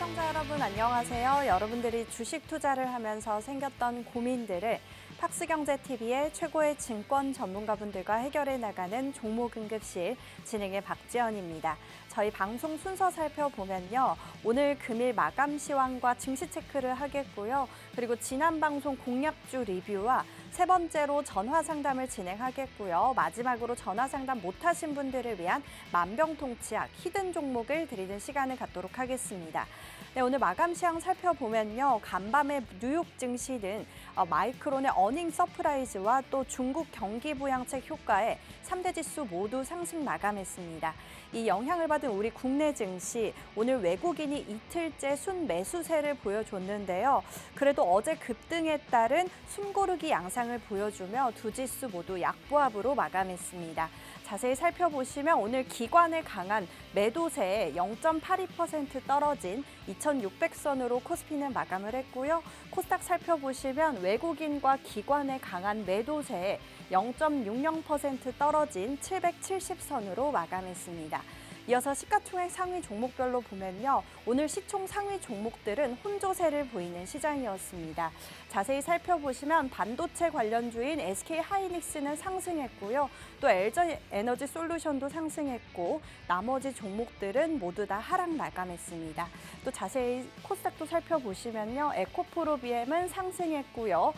시청자 여러분 안녕하세요. 여러분들이 주식 투자를 하면서 생겼던 고민들을 팍스경제TV의 최고의 증권 전문가분들과 해결해 나가는 종목응급실 진행의 박지연입니다. 저희 방송 순서 살펴보면요. 오늘 금일 마감 시황과 증시 체크를 하겠고요. 그리고 지난 방송 공략주 리뷰와 세 번째로 전화 상담을 진행하겠고요. 마지막으로 전화 상담 못하신 분들을 위한 만병통치약 히든 종목을 드리는 시간을 갖도록 하겠습니다. 네, 오늘 마감 시황 살펴보면요. 간밤에 뉴욕 증시는 마이크론의 어닝 서프라이즈와 또 중국 경기 부양책 효과에 3대 지수 모두 상승 마감했습니다. 이 영향을 받은 우리 국내 증시, 오늘 외국인이 이틀째 순매수세를 보여줬는데요. 그래도 어제 급등에 따른 숨고르기 양상을 보여주며 두 지수 모두 약보합으로 마감했습니다. 자세히 살펴보시면 오늘 기관의 강한 매도세에 0.82% 떨어진 2,600선으로 코스피는 마감을 했고요. 코스닥 살펴보시면 외국인과 기관의 강한 매도세에 0.60% 떨어진 770선으로 마감했습니다. 이어서 시가총액 상위 종목별로 보면요. 오늘 시총 상위 종목들은 혼조세를 보이는 시장이었습니다. 자세히 살펴보시면 반도체 관련주인 SK하이닉스는 상승했고요. 또 LG에너지솔루션도 상승했고 나머지 종목들은 모두 다 하락 마감했습니다. 또 자세히 코스닥도 살펴보시면요. 에코프로비엠은 상승했고요.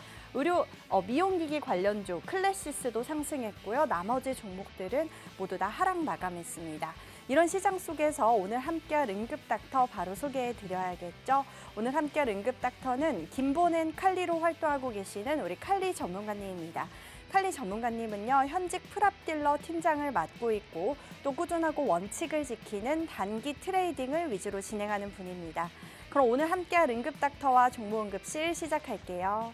미용기기 관련주 클래시스도 상승했고요. 나머지 종목들은 모두 다 하락 마감했습니다. 이런 시장 속에서 오늘 함께할 응급닥터 바로 소개해드려야겠죠. 오늘 함께할 응급닥터는 김보낸 칼리로 활동하고 계시는 우리 칼리 전문가님입니다. 칼리 전문가님은요, 현직 프랍딜러 팀장을 맡고 있고 또 꾸준하고 원칙을 지키는 단기 트레이딩을 위주로 진행하는 분입니다. 그럼 오늘 함께할 응급닥터와 종목응급실 시작할게요.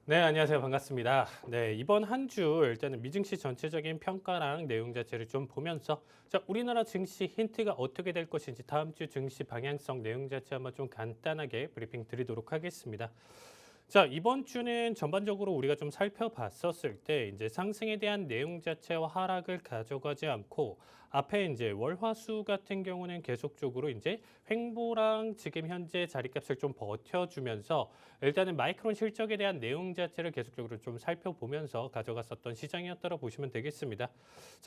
네, 안녕하세요. 반갑습니다. 네, 이번 한 주 일단은 미증시 전체적인 평가랑 내용 자체를 좀 보면서 우리나라 증시 힌트가 어떻게 될 것인지 다음 주 증시 방향성 내용 자체 한번 좀 간단하게 브리핑 드리도록 하겠습니다. 이번 주는 전반적으로 우리가 좀 살펴봤었을 때 이제 상승에 대한 내용 자체와 하락을 가져가지 않고 앞에 이제 월화수 같은 경우는 계속적으로 이제 횡보랑 지금 현재 자리값을 좀 버텨주면서 일단은 마이크론 실적에 대한 내용 자체를 계속적으로 좀 살펴보면서 가져갔었던 시장이었다고 보시면 되겠습니다.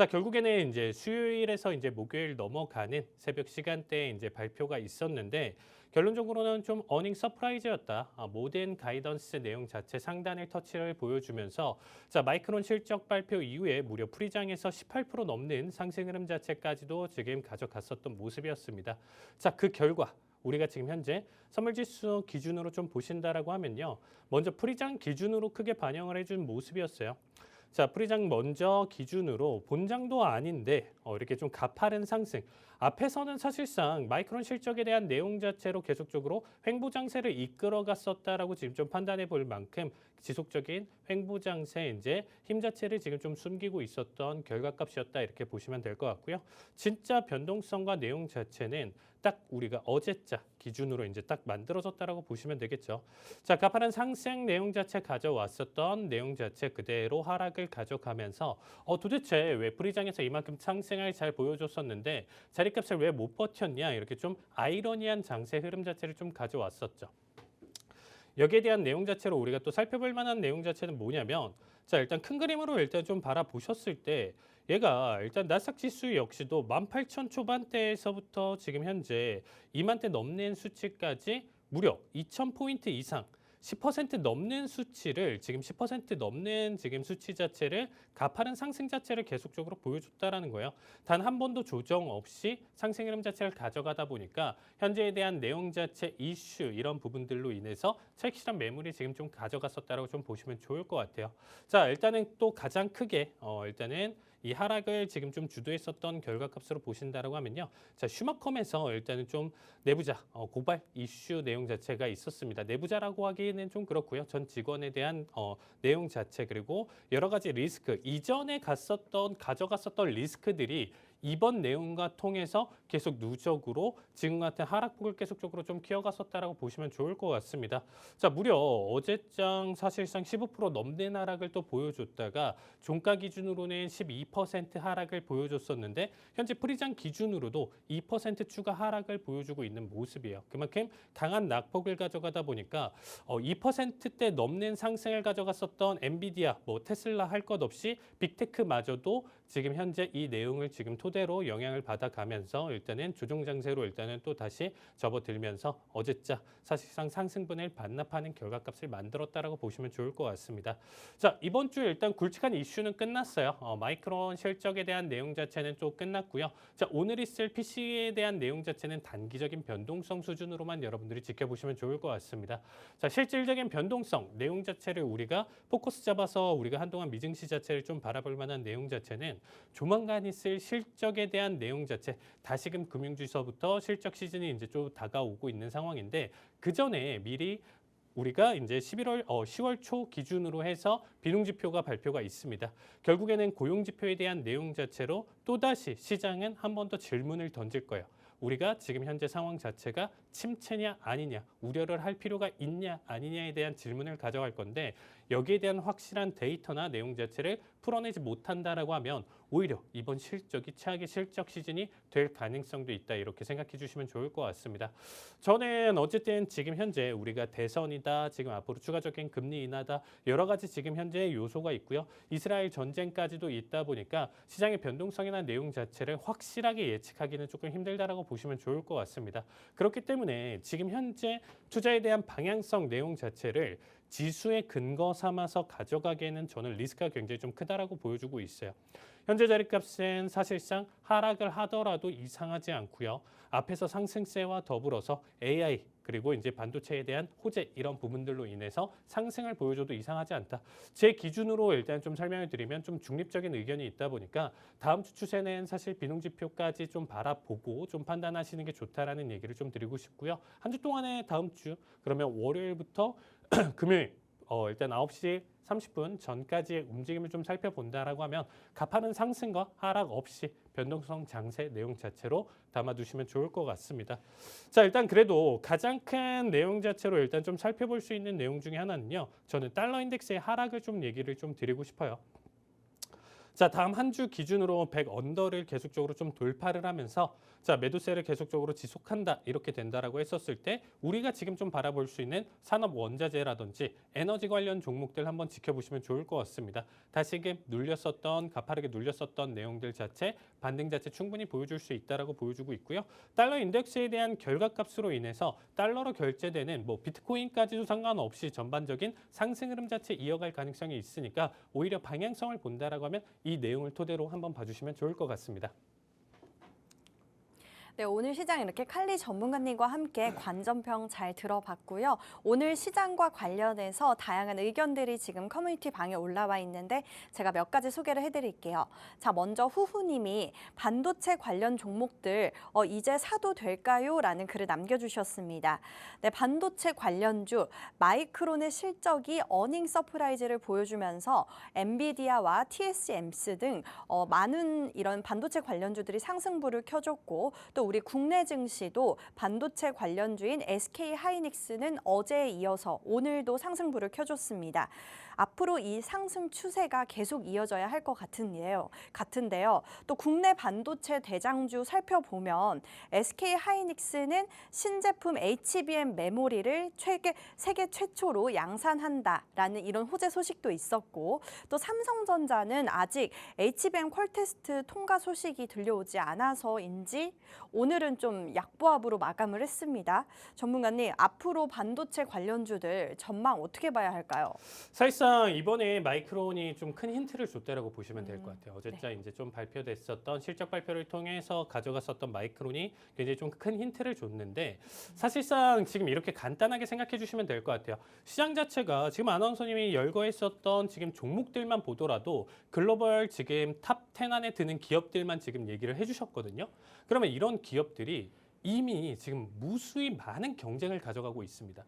결국에는 이제 수요일에서 이제 목요일 넘어가는 새벽 시간대에 이제 발표가 있었는데 결론적으로는 좀 어닝 서프라이즈였다. 모든 가이던스 내용 자체 상단을 터치를 보여주면서 마이크론 실적 발표 이후에 무려 프리장에서 18% 넘는 상승 흐름 자체까지도 지금 가져갔었던 모습이었습니다. 그 결과 우리가 지금 현재 선물지수 기준으로 좀 보신다라고 하면요. 먼저 프리장 기준으로 크게 반영을 해준 모습이었어요. 프리장 먼저 기준으로 본장도 아닌데 이렇게 좀 가파른 상승. 앞에서는 사실상 마이크론 실적에 대한 내용 자체로 계속적으로 횡보 장세를 이끌어갔었다라고 지금 좀 판단해 볼 만큼 지속적인 횡보 장세 이제 힘 자체를 지금 좀 숨기고 있었던 결과값이었다 이렇게 보시면 될 것 같고요. 진짜 변동성과 내용 자체는 딱 우리가 어제자 기준으로 이제 딱 만들어졌다라고 보시면 되겠죠. 가파른 상승 내용 자체 가져왔었던 내용 자체 그대로 하락을 가져가면서 도대체 왜 프리장에서 이만큼 상승을 잘 보여줬었는데 자리값을 왜 못 버텼냐 이렇게 좀 아이러니한 장세 흐름 자체를 좀 가져왔었죠. 여기에 대한 내용 자체로 우리가 또 살펴볼 만한 내용 자체는 뭐냐면 자, 일단 큰 그림으로 일단 좀 바라보셨을 때 얘가 일단 나스닥 지수 역시도 18,000 초반대에서부터 지금 현재 2만대 넘는 수치까지 무려 2,000포인트 이상 10% 넘는 수치를 지금 10% 넘는 지금 수치 자체를 가파른 상승 자체를 계속적으로 보여줬다라는 거예요. 단 한 번도 조정 없이 상승 흐름 자체를 가져가다 보니까 현재에 대한 내용 자체 이슈 이런 부분들로 인해서 차익 실현 매물이 지금 좀 가져갔었다라고 좀 보시면 좋을 것 같아요. 자, 일단은 또 가장 크게 일단은 이 하락을 지금 좀 주도했었던 결과값으로 보신다라고 하면요. 자, 슈마컴에서 일단은 좀 내부자 고발 이슈 내용 자체가 있었습니다. 내부자라고 하기에는 좀 그렇고요. 전 직원에 대한 내용 자체 그리고 여러 가지 리스크 이전에 가져갔었던 리스크들이 이번 내용과 통해서 계속 누적으로 지금 같은 하락폭을 계속적으로 좀 키워갔었다라고 보시면 좋을 것 같습니다. 자, 무려 어제장 사실상 15% 넘는 하락을 또 보여줬다가 종가 기준으로는 12% 하락을 보여줬었는데 현재 프리장 기준으로도 2% 추가 하락을 보여주고 있는 모습이에요. 그만큼 강한 낙폭을 가져가다 보니까 2%대 넘는 상승을 가져갔었던 엔비디아, 뭐 테슬라 할 것 없이 빅테크마저도 지금 현재 이 내용을 지금 토대로 영향을 받아가면서 일단은 조정 장세로 일단은 또 다시 접어들면서 어제자 사실상 상승분을 반납하는 결과값을 만들었다라고 보시면 좋을 것 같습니다. 자, 이번 주에 일단 굵직한 이슈는 끝났어요. 마이크론 실적에 대한 내용 자체는 또 끝났고요. 자, 오늘 있을 PC에 대한 내용 자체는 단기적인 변동성 수준으로만 여러분들이 지켜보시면 좋을 것 같습니다. 자, 실질적인 변동성 내용 자체를 우리가 포커스 잡아서 우리가 한동안 미증시 자체를 좀 바라볼 만한 내용 자체는 조만간 있을 실적에 대한 내용 자체 다시금 금융주에서부터 실적 시즌이 이제 좀 다가오고 있는 상황인데 그 전에 미리 우리가 이제 10월 초 기준으로 해서 비농지표가 발표가 있습니다. 결국에는 고용지표에 대한 내용 자체로 또다시 시장은 한 번 더 질문을 던질 거예요. 우리가 지금 현재 상황 자체가 침체냐 아니냐, 우려를 할 필요가 있냐 아니냐에 대한 질문을 가져갈 건데 여기에 대한 확실한 데이터나 내용 자체를 풀어내지 못한다라고 하면 오히려 이번 실적이 최악의 실적 시즌이 될 가능성도 있다 이렇게 생각해 주시면 좋을 것 같습니다. 저는 어쨌든 지금 현재 우리가 대선이다, 지금 앞으로 추가적인 금리 인하다 여러 가지 지금 현재 요소가 있고요. 이스라엘 전쟁까지도 있다 보니까 시장의 변동성이나 내용 자체를 확실하게 예측하기는 조금 힘들다라고 보시면 좋을 것 같습니다. 그렇기 때문에 지금 현재 투자에 대한 방향성 내용 자체를 지수의 근거 삼아서 가져가기에는 저는 리스크가 굉장히 좀 크다라고 보여주고 있어요. 현재 자리값은 사실상 하락을 하더라도 이상하지 않고요. 앞에서 상승세와 더불어서 AI 그리고 이제 반도체에 대한 호재 이런 부분들로 인해서 상승을 보여줘도 이상하지 않다. 제 기준으로 일단 좀 설명을 드리면 좀 중립적인 의견이 있다 보니까 다음 주 추세는 사실 비농지표까지 좀 바라보고 좀 판단하시는 게 좋다라는 얘기를 좀 드리고 싶고요. 한 주 동안에 다음 주 그러면 월요일부터 금요일 일단 9시 30분 전까지의 움직임을 좀 살펴본다라고 하면 가파른 상승과 하락 없이 변동성 장세 내용 자체로 담아두시면 좋을 것 같습니다. 자, 일단 그래도 가장 큰 내용 자체로 일단 좀 살펴볼 수 있는 내용 중에 하나는요. 저는 달러 인덱스의 하락을 좀 얘기를 좀 드리고 싶어요. 자, 다음 한 주 기준으로 100 언더를 계속적으로 좀 돌파를 하면서 자, 매도세를 계속적으로 지속한다 이렇게 된다라고 했었을 때 우리가 지금 좀 바라볼 수 있는 산업 원자재라든지 에너지 관련 종목들 한번 지켜보시면 좋을 것 같습니다. 다시금 가파르게 눌렸었던 내용들 자체 반등 자체 충분히 보여줄 수 있다라고 보여주고 있고요. 달러 인덱스에 대한 결과값으로 인해서 달러로 결제되는 뭐 비트코인까지도 상관없이 전반적인 상승 흐름 자체 이어갈 가능성이 있으니까 오히려 방향성을 본다라고 하면 이 내용을 토대로 한번 봐주시면 좋을 것 같습니다. 네, 오늘 시장 이렇게 칼리 전문가님과 함께 관전평 잘 들어봤고요. 오늘 시장과 관련해서 다양한 의견들이 지금 커뮤니티 방에 올라와 있는데 제가 몇 가지 소개를 해드릴게요. 자, 먼저 후후님이 반도체 관련 종목들 이제 사도 될까요? 라는 글을 남겨주셨습니다. 네, 반도체 관련주 마이크론의 실적이 어닝 서프라이즈를 보여주면서 엔비디아와 TSMC 등 많은 이런 반도체 관련주들이 상승부를 켜줬고 또 우리 국내 증시도 반도체 관련주인 SK 하이닉스는 어제에 이어서 오늘도 상승불을 켜줬습니다. 앞으로 이 상승 추세가 계속 이어져야 할 것 같은데요. 또 국내 반도체 대장주 살펴보면 SK 하이닉스는 신제품 HBM 메모리를 세계 최초로 양산한다라는 이런 호재 소식도 있었고, 또 삼성전자는 아직 HBM 퀄 테스트 통과 소식이 들려오지 않아서인지 오늘은 좀 약보합으로 마감을 했습니다. 전문가님, 앞으로 반도체 관련주들 전망 어떻게 봐야 할까요? 사실상 이번에 마이크론이 좀 큰 힌트를 줬다라고 보시면 될 것 같아요. 어제자 이제 좀 발표됐었던 실적 발표를 통해서 가져갔었던 마이크론이 굉장히 좀 큰 힌트를 줬는데, 사실상 지금 이렇게 간단하게 생각해 주시면 될 것 같아요. 시장 자체가 지금 아나운서님이 열거했었던 지금 종목들만 보더라도 글로벌 지금 탑 10 안에 드는 기업들만 지금 얘기를 해주셨거든요. 그러면 이런 기업들이 이미 지금 무수히 많은 경쟁을 가져가고 있습니다.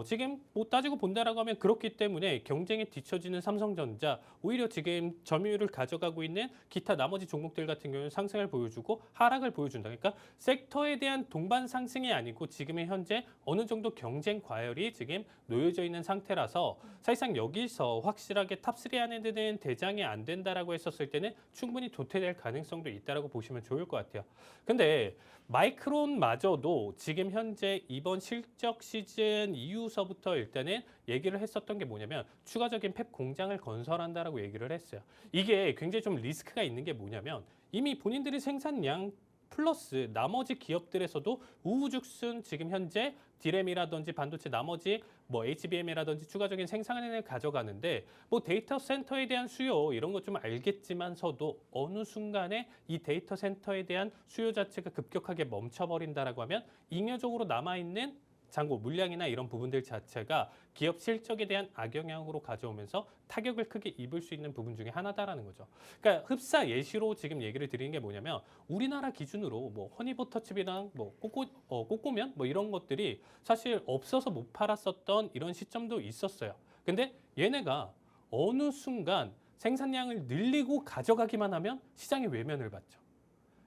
지금 뭐 따지고 본다라고 하면 그렇기 때문에 경쟁에 뒤처지는 삼성전자, 오히려 지금 점유율을 가져가고 있는 기타 나머지 종목들 같은 경우는 상승을 보여주고 하락을 보여준다. 그러니까 섹터에 대한 동반 상승이 아니고 지금의 현재 어느 정도 경쟁 과열이 지금 놓여져 있는 상태라서 사실상 여기서 확실하게 탑3 안에 드는 대장이 안 된다라고 했었을 때는 충분히 도태될 가능성도 있다라고 보시면 좋을 것 같아요. 근데 마이크론마저도 지금 현재 이번 실적 시즌 이후서부터 일단은 얘기를 했었던 게 뭐냐면 추가적인 팹 공장을 건설한다라고 얘기를 했어요. 이게 굉장히 좀 리스크가 있는 게 뭐냐면 이미 본인들이 생산량 플러스 나머지 기업들에서도 우후죽순 지금 현재 디램이라든지 반도체 나머지 뭐 HBM이라든지 추가적인 생산을 가져가는데, 뭐 데이터 센터에 대한 수요 이런 거 좀 알겠지만서도 어느 순간에 이 데이터 센터에 대한 수요 자체가 급격하게 멈춰버린다라고 하면 잉여적으로 남아있는 잔고 물량이나 이런 부분들 자체가 기업 실적에 대한 악영향으로 가져오면서 타격을 크게 입을 수 있는 부분 중에 하나다라는 거죠. 그러니까 흡사 예시로 지금 얘기를 드리는 게 뭐냐면 우리나라 기준으로 뭐 허니버터칩이랑 뭐 꼬꼬면 뭐 이런 것들이 사실 없어서 못 팔았었던 이런 시점도 있었어요. 근데 얘네가 어느 순간 생산량을 늘리고 가져가기만 하면 시장의 외면을 받죠.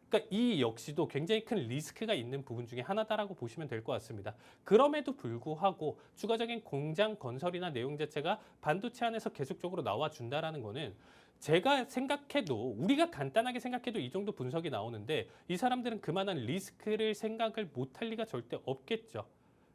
그러니까 이 역시도 굉장히 큰 리스크가 있는 부분 중에 하나다라고 보시면 될 것 같습니다. 그럼에도 불구하고 추가적인 공장 건설이나 내용 자체가 반도체 안에서 계속적으로 나와준다라는 거는 제가 생각해도 우리가 간단하게 생각해도 이 정도 분석이 나오는데 이 사람들은 그만한 리스크를 생각을 못할 리가 절대 없겠죠.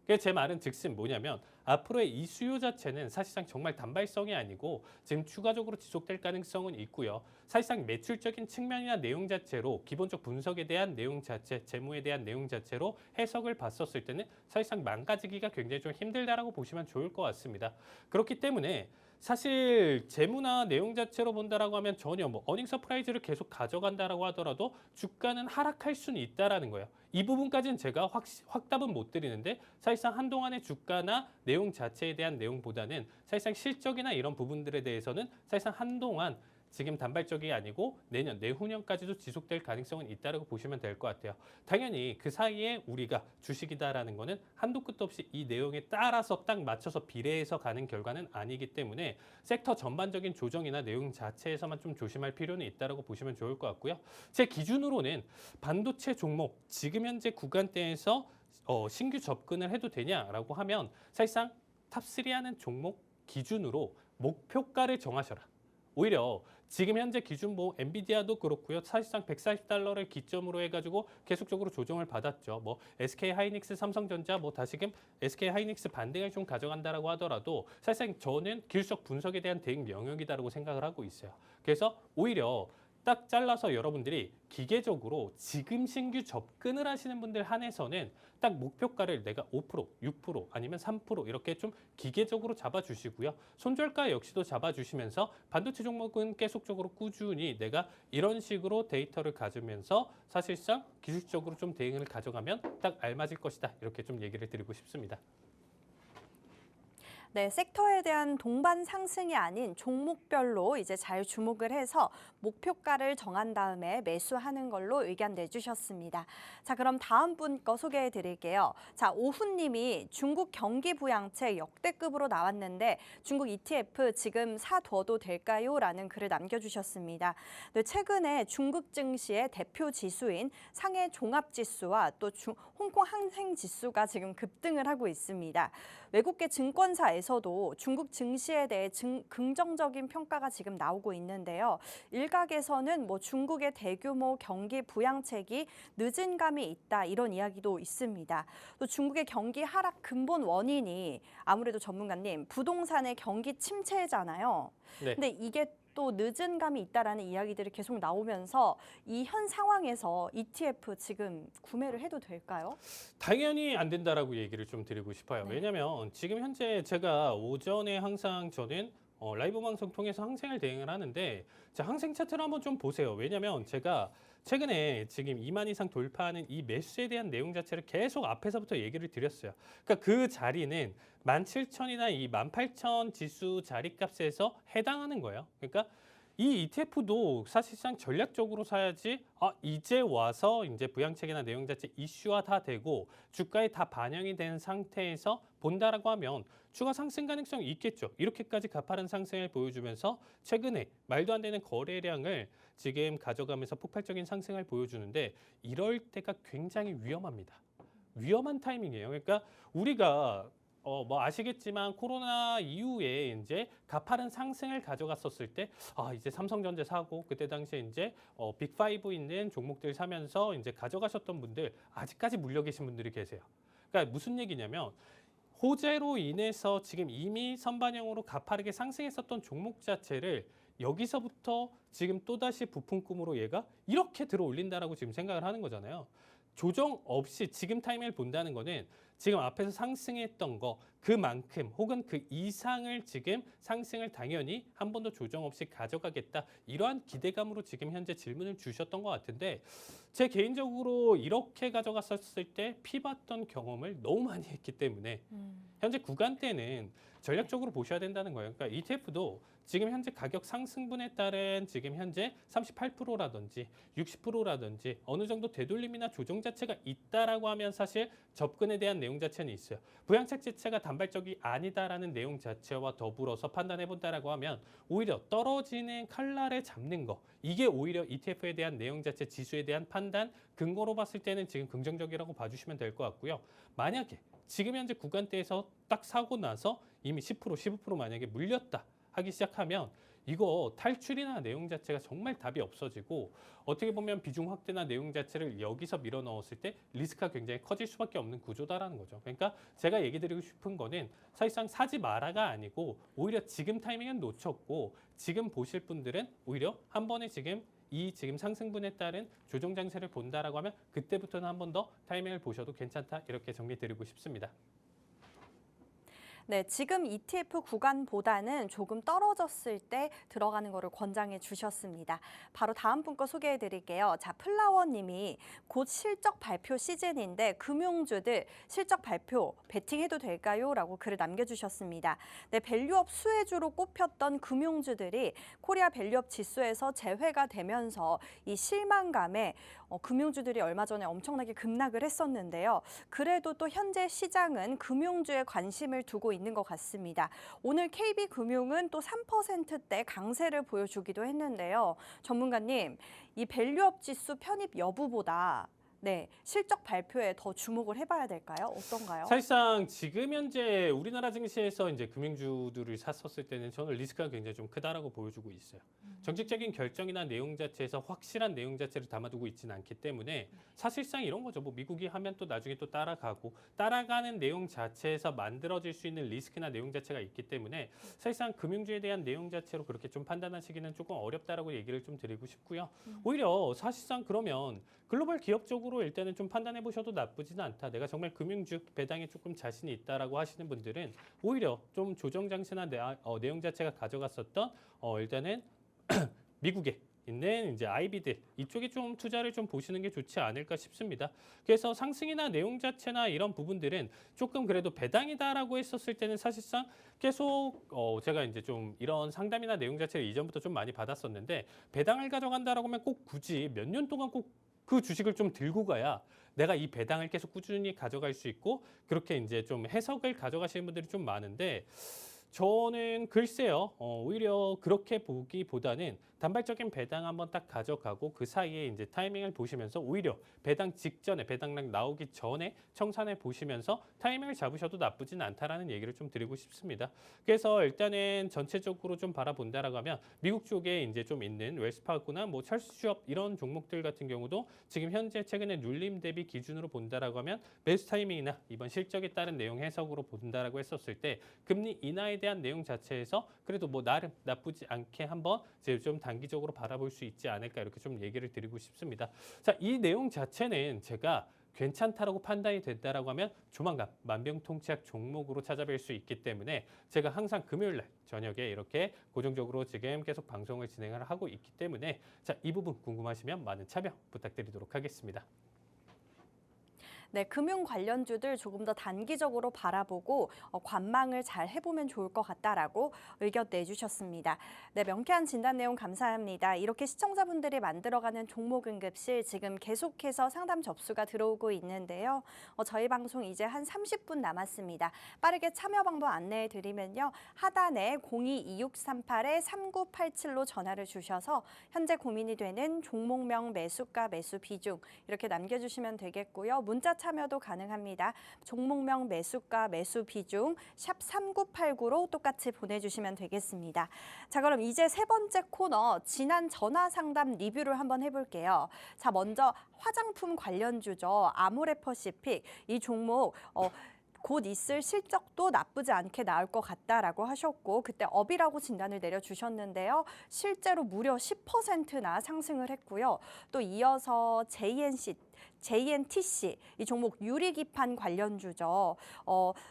그래서 제 말은 즉슨 뭐냐면 앞으로의 이 수요 자체는 사실상 정말 단발성이 아니고 지금 추가적으로 지속될 가능성은 있고요. 사실상 매출적인 측면이나 내용 자체로 기본적 분석에 대한 내용 자체, 재무에 대한 내용 자체로 해석을 봤었을 때는 사실상 망가지기가 굉장히 좀 힘들다라고 보시면 좋을 것 같습니다. 그렇기 때문에 사실 재무나 내용 자체로 본다라고 하면 전혀 뭐 어닝 서프라이즈를 계속 가져간다라고 하더라도 주가는 하락할 수는 있다라는 거예요. 이 부분까지는 제가 확답은 못 드리는데 사실상 한동안의 주가나 내용 자체에 대한 내용보다는 사실상 실적이나 이런 부분들에 대해서는 사실상 한동안 지금 단발적이 아니고 내년, 내후년까지도 지속될 가능성은 있다고 보시면 될 것 같아요. 당연히 그 사이에 우리가 주식이다라는 거는 한도 끝도 없이 이 내용에 따라서 딱 맞춰서 비례해서 가는 결과는 아니기 때문에 섹터 전반적인 조정이나 내용 자체에서만 좀 조심할 필요는 있다고 보시면 좋을 것 같고요. 제 기준으로는 반도체 종목 지금 현재 구간대에서 신규 접근을 해도 되냐라고 하면 사실상 탑3 하는 종목 기준으로 목표가를 정하셔라. 오히려 지금 현재 기준 뭐 엔비디아도 그렇고요. 사실상 140달러를 기점으로 해가지고 계속적으로 조정을 받았죠. 뭐 SK 하이닉스, 삼성전자 뭐 다시금 SK 하이닉스 반등을 좀 가져간다라고 하더라도 사실상 저는 기술적 분석에 대한 대응 영역이다라고 생각을 하고 있어요. 그래서 오히려 딱 잘라서 여러분들이 기계적으로 지금 신규 접근을 하시는 분들 한해서는 딱 목표가를 내가 5%, 6% 아니면 3% 이렇게 좀 기계적으로 잡아주시고요. 손절가 역시도 잡아주시면서 반도체 종목은 계속적으로 꾸준히 내가 이런 식으로 데이터를 가지면서 사실상 기술적으로 좀 대응을 가져가면 딱 알맞을 것이다. 이렇게 좀 얘기를 드리고 싶습니다. 네, 섹터에 대한 동반 상승이 아닌 종목별로 이제 잘 주목을 해서 목표가를 정한 다음에 매수하는 걸로 의견 내주셨습니다. 자, 그럼 다음 분 거 소개해 드릴게요. 자, 오훈님이 중국 경기 부양책 역대급으로 나왔는데 중국 ETF 지금 사둬도 될까요? 라는 글을 남겨주셨습니다. 네, 최근에 중국 증시의 대표 지수인 상해 종합지수와 또 홍콩 항생지수가 지금 급등을 하고 있습니다. 외국계 증권사에서도 중국 증시에 대해 긍정적인 평가가 지금 나오고 있는데요. 일각에서는 뭐 중국의 대규모 경기 부양책이 늦은 감이 있다 이런 이야기도 있습니다. 또 중국의 경기 하락 근본 원인이 아무래도 전문가님 부동산의 경기 침체잖아요. 네. 근데 이게 또 늦은 감이 있다라는 이야기들이 계속 나오면서 이 현 상황에서 ETF 지금 구매를 해도 될까요? 당연히 안 된다라고 얘기를 좀 드리고 싶어요. 네. 왜냐하면 지금 현재 제가 오전에 항상 저는 라이브 방송 통해서 항생을 대응을 하는데 자, 항생 차트를 한번 좀 보세요. 왜냐하면 제가 최근에 지금 2만 이상 돌파하는 이 매수에 대한 내용 자체를 계속 앞에서부터 얘기를 드렸어요. 그러니까 그 자리는 17,000이나 이 18,000 지수 자리값에서 해당하는 거예요. 그러니까 이 ETF도 사실상 전략적으로 사야지 이제 와서 이제 부양책이나 내용 자체 이슈화 다 되고 주가에 다 반영이 된 상태에서 본다라고 하면 추가 상승 가능성이 있겠죠. 이렇게까지 가파른 상승을 보여주면서 최근에 말도 안 되는 거래량을 지금 가져가면서 폭발적인 상승을 보여주는데 이럴 때가 굉장히 위험합니다. 위험한 타이밍이에요. 그러니까 우리가 뭐 아시겠지만 코로나 이후에 이제 가파른 상승을 가져갔었을 때 이제 삼성전자 사고 그때 당시에 이제 빅5 있는 종목들 사면서 이제 가져가셨던 분들 아직까지 물려 계신 분들이 계세요. 그러니까 무슨 얘기냐면 호재로 인해서 지금 이미 선반영으로 가파르게 상승했었던 종목 자체를 여기서부터 지금 또다시 부품 꿈으로 얘가 이렇게 들어 올린다라고 지금 생각을 하는 거잖아요. 조정 없이 지금 타이밍을 본다는 거는 지금 앞에서 상승했던 거 그만큼 혹은 그 이상을 지금 상승을 당연히 한 번도 조정 없이 가져가겠다. 이러한 기대감으로 지금 현재 질문을 주셨던 것 같은데 제 개인적으로 이렇게 가져갔었을 때 피봤던 경험을 너무 많이 했기 때문에 현재 구간대는 전략적으로 보셔야 된다는 거예요. 그러니까 ETF도 지금 현재 가격 상승분에 따른 지금 현재 38%라든지 60%라든지 어느 정도 되돌림이나 조정 자체가 있다라고 하면 사실 접근에 대한 내용 자체는 있어요. 부양책 자체가 단발적이 아니다라는 내용 자체와 더불어서 판단해 본다라고 하면 오히려 떨어지는 칼날을 잡는 거 이게 오히려 ETF에 대한 내용 자체 지수에 대한 판단 근거로 봤을 때는 지금 긍정적이라고 봐주시면 될 것 같고요. 만약에 지금 현재 구간대에서 딱 사고 나서 이미 10%, 15% 만약에 물렸다 하기 시작하면 이거 탈출이나 내용 자체가 정말 답이 없어지고 어떻게 보면 비중 확대나 내용 자체를 여기서 밀어 넣었을 때 리스크가 굉장히 커질 수밖에 없는 구조다라는 거죠. 그러니까 제가 얘기 드리고 싶은 거는 사실상 사지 마라가 아니고 오히려 지금 타이밍은 놓쳤고 지금 보실 분들은 오히려 한 번에 지금 상승분에 따른 조정 장세를 본다라고 하면 그때부터는 한 번 더 타이밍을 보셔도 괜찮다 이렇게 정리 드리고 싶습니다. 네, 지금 ETF 구간보다는 조금 떨어졌을 때 들어가는 거를 권장해 주셨습니다. 바로 다음 분 거 소개해 드릴게요. 자, 플라워 님이 곧 실적 발표 시즌인데 금융주들 실적 발표 베팅해도 될까요? 라고 글을 남겨주셨습니다. 네, 밸류업 수혜주로 꼽혔던 금융주들이 코리아 밸류업 지수에서 제외가 되면서 이 실망감에 금융주들이 얼마 전에 엄청나게 급락을 했었는데요. 그래도 또 현재 시장은 금융주에 관심을 두고 있는 것 같습니다. 오늘 KB금융은 또 3%대 강세를 보여주기도 했는데요. 전문가님, 이 밸류업 지수 편입 여부보다 실적 발표에 더 주목을 해봐야 될까요? 어떤가요? 사실상 지금 현재 우리나라 증시에서 이제 금융주들을 샀었을 때는 저는 리스크가 굉장히 좀 크다라고 보여주고 있어요. 정책적인 결정이나 내용 자체에서 확실한 내용 자체를 담아두고 있지는 않기 때문에 사실상 이런 거죠. 뭐 미국이 하면 또 나중에 또 따라가고 따라가는 내용 자체에서 만들어질 수 있는 리스크나 내용 자체가 있기 때문에 사실상 금융주에 대한 내용 자체로 그렇게 좀 판단하시기는 조금 어렵다라고 얘기를 좀 드리고 싶고요. 오히려 사실상 그러면 글로벌 기업적으로 일단은 좀 판단해 보셔도 나쁘지는 않다. 내가 정말 금융주 배당에 조금 자신이 있다라고 하시는 분들은 오히려 좀 조정 장세나 내용 자체가 가져갔었던 일단은 미국의 있는 이제 IB들 이쪽에 좀 투자를 좀 보시는 게 좋지 않을까 싶습니다. 그래서 상승이나 내용 자체나 이런 부분들은 조금 그래도 배당이다라고 했었을 때는 사실상 계속 제가 이제 좀 이런 상담이나 내용 자체를 이전부터 좀 많이 받았었는데 배당을 가져간다라고 하면 꼭 굳이 몇 년 동안 꼭 그 주식을 좀 들고 가야 내가 이 배당을 계속 꾸준히 가져갈 수 있고 그렇게 이제 좀 해석을 가져가시는 분들이 좀 많은데 저는 글쎄요, 오히려 그렇게 보기보다는 단발적인 배당 한번 딱 가져가고 그 사이에 이제 타이밍을 보시면서 오히려 배당 직전에 배당락 나오기 전에 청산해 보시면서 타이밍을 잡으셔도 나쁘진 않다라는 얘기를 좀 드리고 싶습니다. 그래서 일단은 전체적으로 좀 바라본다라고 하면 미국 쪽에 이제 좀 있는 웰스파고나 뭐 찰스주업 이런 종목들 같은 경우도 지금 현재 최근에 눌림 대비 기준으로 본다라고 하면 매수 타이밍이나 이번 실적에 따른 내용 해석으로 본다라고 했었을 때 금리 인하에 대한 내용 자체에서 그래도 뭐 나름 나쁘지 않게 한번 이제 좀 단기적으로 바라볼 수 있지 않을까 이렇게 좀 얘기를 드리고 싶습니다. 자, 이 내용 자체는 제가 괜찮다라고 판단이 된다라고 하면 조만간 만병통치약 종목으로 찾아뵐 수 있기 때문에 제가 항상 금요일 날 저녁에 이렇게 고정적으로 지금 계속 방송을 진행을 하고 있기 때문에 자, 이 부분 궁금하시면 많은 참여 부탁드리도록 하겠습니다. 네, 금융 관련주들 조금 더 단기적으로 바라보고 관망을 잘 해보면 좋을 것 같다라고 의견 내주셨습니다. 네, 명쾌한 진단 내용 감사합니다. 이렇게 시청자분들이 만들어가는 종목응급실 지금 계속해서 상담 접수가 들어오고 있는데요. 저희 방송 이제 한 30분 남았습니다. 빠르게 참여 방법 안내해 드리면요. 하단에 022638-3987로 전화를 주셔서 현재 고민이 되는 종목명 매수가 매수 비중 이렇게 남겨주시면 되겠고요. 문자 참여도 가능합니다. 종목명 매수가 매수 비중 샵 3989로 똑같이 보내주시면 되겠습니다. 자, 그럼 이제 세 번째 코너 지난 전화 상담 리뷰를 한번 해볼게요. 자, 먼저 화장품 관련주죠. 아모레퍼시픽 이 종목 곧 있을 실적도 나쁘지 않게 나올 것 같다라고 하셨고 그때 업이라고 진단을 내려주셨는데요. 실제로 무려 10%나 상승을 했고요. 또 이어서 JNTC 이 종목 유리기판 관련주죠.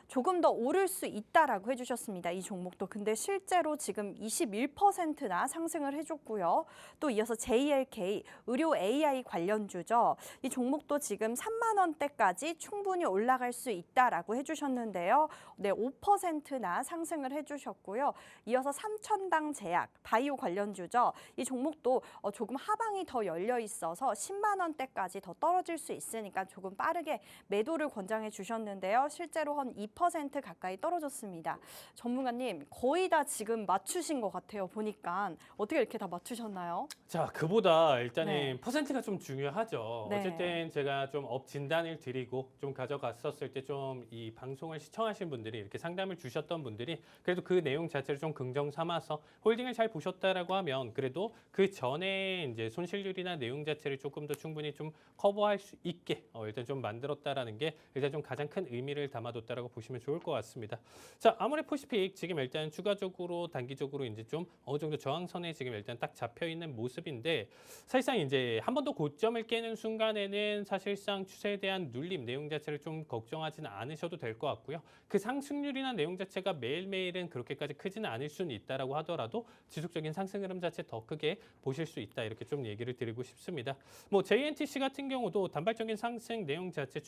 조금 더 오를 수 있다라고 해주셨습니다. 이 종목도 근데 실제로 지금 21%나 상승을 해줬고요. 또 이어서 JLK 의료 AI 관련주죠. 이 종목도 지금 3만 원대까지 충분히 올라갈 수 있다라고 해주셨는데요. 네, 5%나 상승을 해주셨고요. 이어서 삼천당 제약 바이오 관련주죠. 이 종목도 조금 하방이 더 열려 있어서 10만 원대까지 더 떨어질 수 있으니까 조금 빠르게 매도를 권장해 주셨는데요. 실제로 한 2% 가까이 떨어졌습니다. 전문가님 거의 다 지금 맞추신 것 같아요. 보니까 어떻게 이렇게 다 맞추셨나요? 자, 그보다 일단은 네. 퍼센트가 좀 중요하죠. 네. 어쨌든 제가 좀 업 진단을 드리고 좀 가져갔었을 때 좀 이 방송을 시청하신 분들이 이렇게 상담을 주셨던 분들이 그래도 그 내용 자체를 좀 긍정 삼아서 홀딩을 잘 보셨다라고 하면 그래도 그 전에 이제 손실률이나 내용 자체를 조금 더 충분히 좀 커버할 수 있게 일단 좀 만들었다라는 게 일단 좀 가장 큰 의미를 담아뒀다라고 보시면 좋을 것 같습니다. 자, 아모레퍼시픽 지금 일단 추가적으로 단기적으로 이제 좀 어느 정도 저항선에 지금 일단 딱 잡혀 있는 모습인데 사실상 이제 한 번 더 고점을 깨는 순간에는 사실상 추세에 대한 눌림 내용 자체를 좀 걱정하지는 않으셔도 될 것 같고요. 그 상승률이나 내용 자체가 매일매일은 그렇게까지 크지는 않을 수는 있다라고 하더라도 지속적인 상승 흐름 자체 더 크게 보실 수 있다 이렇게 좀 얘기를 드리고 싶습니다. 뭐 JNTC 같은 경우도 단발적인 상승 내용 자체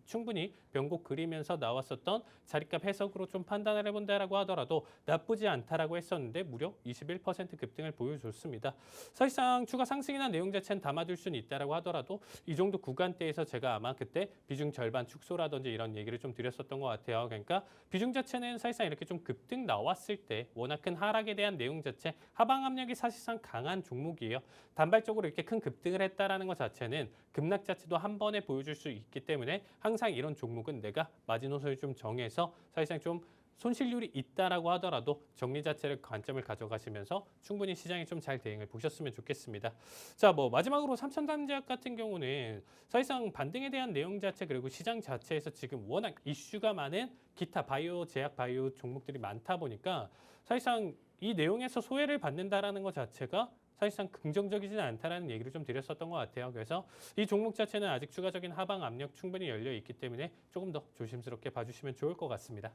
충분히 변곡 그리면서 나왔었던 자리값 해석으로 좀 판단을 해본다라고 하더라도 나쁘지 않다라고 했었는데 무려 21% 급등을 보여줬습니다. 사실상 추가 상승이나 내용 자체는 담아둘 수는 있다라고 하더라도 이 정도 구간대에서 제가 아마 그때 비중 절반 축소라든지 이런 얘기를 좀 드렸었던 것 같아요. 그러니까 비중 자체는 사실상 이렇게 좀 급등 나왔을 때 워낙 큰 하락에 대한 내용 자체 하방 압력이 사실상 강한 종목이에요. 단발적으로 이렇게 큰 급등을 했다라는 것 자체는 급락 자체도 한 번에 보여줄 수 있기 때문에 항상 이런 종목은 내가 마지노선을 좀 정해서 사실상 좀 손실률이 있다라고 하더라도 정리 자체를 관점을 가져가시면서 충분히 시장에 좀 잘 대응을 보셨으면 좋겠습니다. 자, 뭐 마지막으로 삼천단제약 같은 경우는 사실상 반등에 대한 내용 자체 그리고 시장 자체에서 지금 워낙 이슈가 많은 기타 바이오 제약 바이오 종목들이 많다 보니까 사실상 이 내용에서 소외를 받는다라는 것 자체가 사실상 긍정적이지는 않다라는 얘기를 좀 드렸었던 것 같아요. 그래서 이 종목 자체는 아직 추가적인 하방 압력 충분히 열려 있기 때문에 조금 더 조심스럽게 봐주시면 좋을 것 같습니다.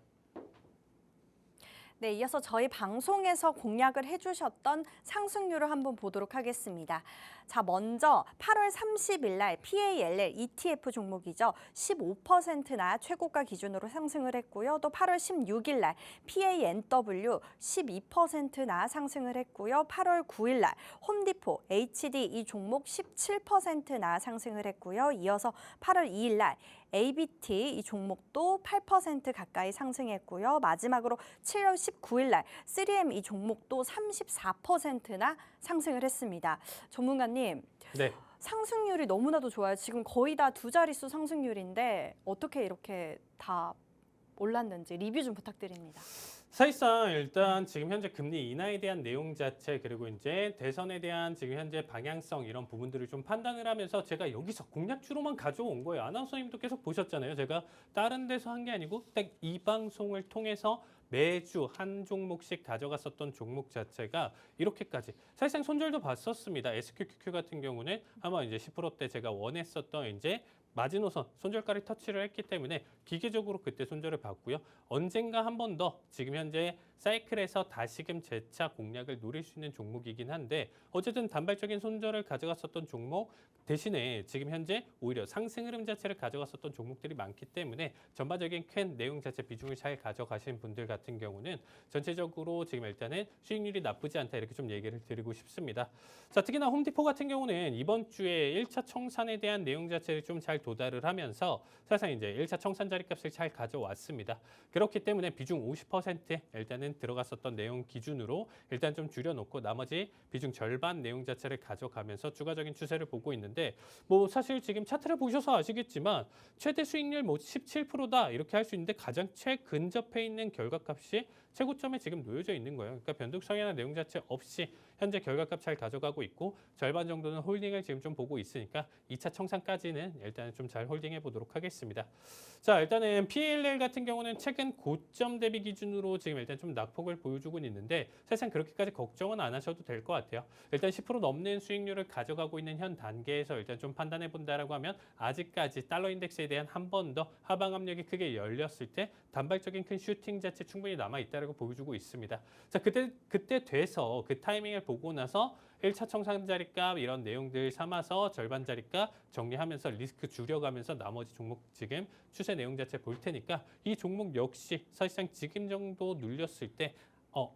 네, 이어서 저희 방송에서 공략을 해주셨던 상승률을 한번 보도록 하겠습니다. 자, 먼저 8월 30일 날 PALL ETF 종목이죠. 15%나 최고가 기준으로 상승을 했고요. 또 8월 16일 날 PANW 12%나 상승을 했고요. 8월 9일 날 홈디포 HD 이 종목 17%나 상승을 했고요. 이어서 8월 2일 날 ABT 이 종목도 8% 가까이 상승했고요. 마지막으로 7월 19일 날 3M 이 종목도 34%나 상승을 했습니다. 전문가님, 네. 상승률이 너무나도 좋아요. 지금 거의 다 두 자릿수 상승률인데 어떻게 이렇게 다 올랐는지 리뷰 좀 부탁드립니다. 사실상 일단 지금 현재 금리 인하에 대한 내용 자체 그리고 이제 대선에 대한 지금 현재 방향성 이런 부분들을 좀 판단을 하면서 제가 여기서 공략주로만 가져온 거예요. 아나운서님도 계속 보셨잖아요. 제가 다른 데서 한 게 아니고 딱 이 방송을 통해서 매주 한 종목씩 가져갔었던 종목 자체가 이렇게까지 사실상 손절도 봤었습니다. SQQQ 같은 경우는 아마 이제 10%대 제가 원했었던 이제 마지노선 손절가를 터치를 했기 때문에 기계적으로 그때 손절을 받고요. 언젠가 한 번 더 지금 현재 사이클에서 다시금 재차 공략을 노릴 수 있는 종목이긴 한데 어쨌든 단발적인 손절을 가져갔었던 종목 대신에 지금 현재 오히려 상승 흐름 자체를 가져갔었던 종목들이 많기 때문에 전반적인 큰 내용 자체 비중을 잘 가져가신 분들 같은 경우는 전체적으로 지금 일단은 수익률이 나쁘지 않다 이렇게 좀 얘기를 드리고 싶습니다. 자, 특히나 홈디포 같은 경우는 이번 주에 1차 청산에 대한 내용 자체를 좀 잘 도달을 하면서 사실상 이제 1차 청산 자리값을 잘 가져왔습니다. 그렇기 때문에 비중 50% 일단은 들어갔었던 내용 기준으로 일단 좀 줄여놓고 나머지 비중 절반 내용 자체를 가져가면서 추가적인 추세를 보고 있는데 뭐 사실 지금 차트를 보셔서 아시겠지만 최대 수익률 뭐 17%다 이렇게 할 수 있는데 가장 최근접해 있는 결과값이 최고점에 지금 놓여져 있는 거예요. 그러니까 변동성이나 내용 자체 없이 현재 결과값 잘 가져가고 있고 절반 정도는 홀딩을 지금 좀 보고 있으니까 2차 청산까지는 일단은 좀 잘 홀딩해 보도록 하겠습니다. 자, 일단은 PLL 같은 경우는 최근 고점 대비 기준으로 지금 일단 좀 낙폭을 보여주고 있는데 사실상 그렇게까지 걱정은 안 하셔도 될 것 같아요. 일단 10% 넘는 수익률을 가져가고 있는 현 단계에서 일단 좀 판단해 본다라고 하면 아직까지 달러 인덱스에 대한 한 번 더 하방 압력이 크게 열렸을 때 단발적인 큰 슈팅 자체 충분히 남아 있다라고 보여주고 있습니다. 자, 그때 돼서 그 타이밍을 보고 나서 1차 청산 자리값 이런 내용들 삼아서 절반 자리값 정리하면서 리스크 줄여가면서 나머지 종목 지금 추세 내용 자체 볼 테니까 이 종목 역시 사실상 지금 정도 눌렸을 때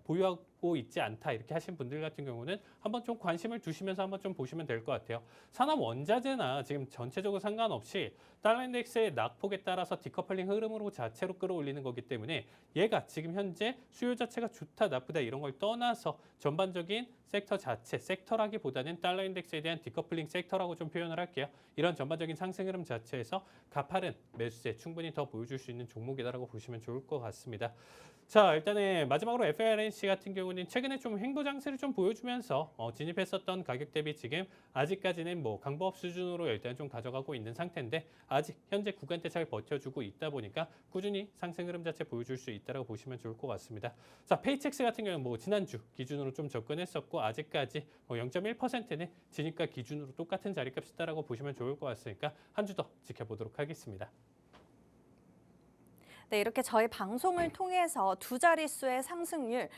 보유하고 있지 않다 이렇게 하신 분들 같은 경우는 한번 좀 관심을 두시면서 한번 좀 보시면 될 것 같아요. 산업 원자재나 지금 전체적으로 상관없이 달러 인덱스의 낙폭에 따라서 디커플링 흐름으로 자체로 끌어올리는 거기 때문에 얘가 지금 현재 수요 자체가 좋다 나쁘다 이런 걸 떠나서 전반적인 섹터 자체, 섹터라기보다는 달러 인덱스에 대한 디커플링 섹터라고 좀 표현을 할게요. 이런 전반적인 상승 흐름 자체에서 가파른 매수세 충분히 더 보여줄 수 있는 종목이다라고 보시면 좋을 것 같습니다. 자, 일단은 마지막으로 FRNC 같은 경우는 최근에 좀 횡보 장세를 좀 보여주면서 진입했었던 가격 대비 지금 아직까지는 뭐 강보합 수준으로 일단 좀 가져가고 있는 상태인데 아직 현재 구간대 잘 버텨주고 있다 보니까 꾸준히 상승 흐름 자체 보여줄 수 있다라고 보시면 좋을 것 같습니다. 자, 페이첵스 같은 경우는 뭐 지난주 기준으로 좀 접근했었고 아직까지 0.1%는 진입가 기준으로 똑같은 자리값이다라고 보시면 좋을 것 같으니까 한 주 더 지켜보도록 하겠습니다. 네, 이렇게 저희 방송을 통해서 두 자릿수의 상승률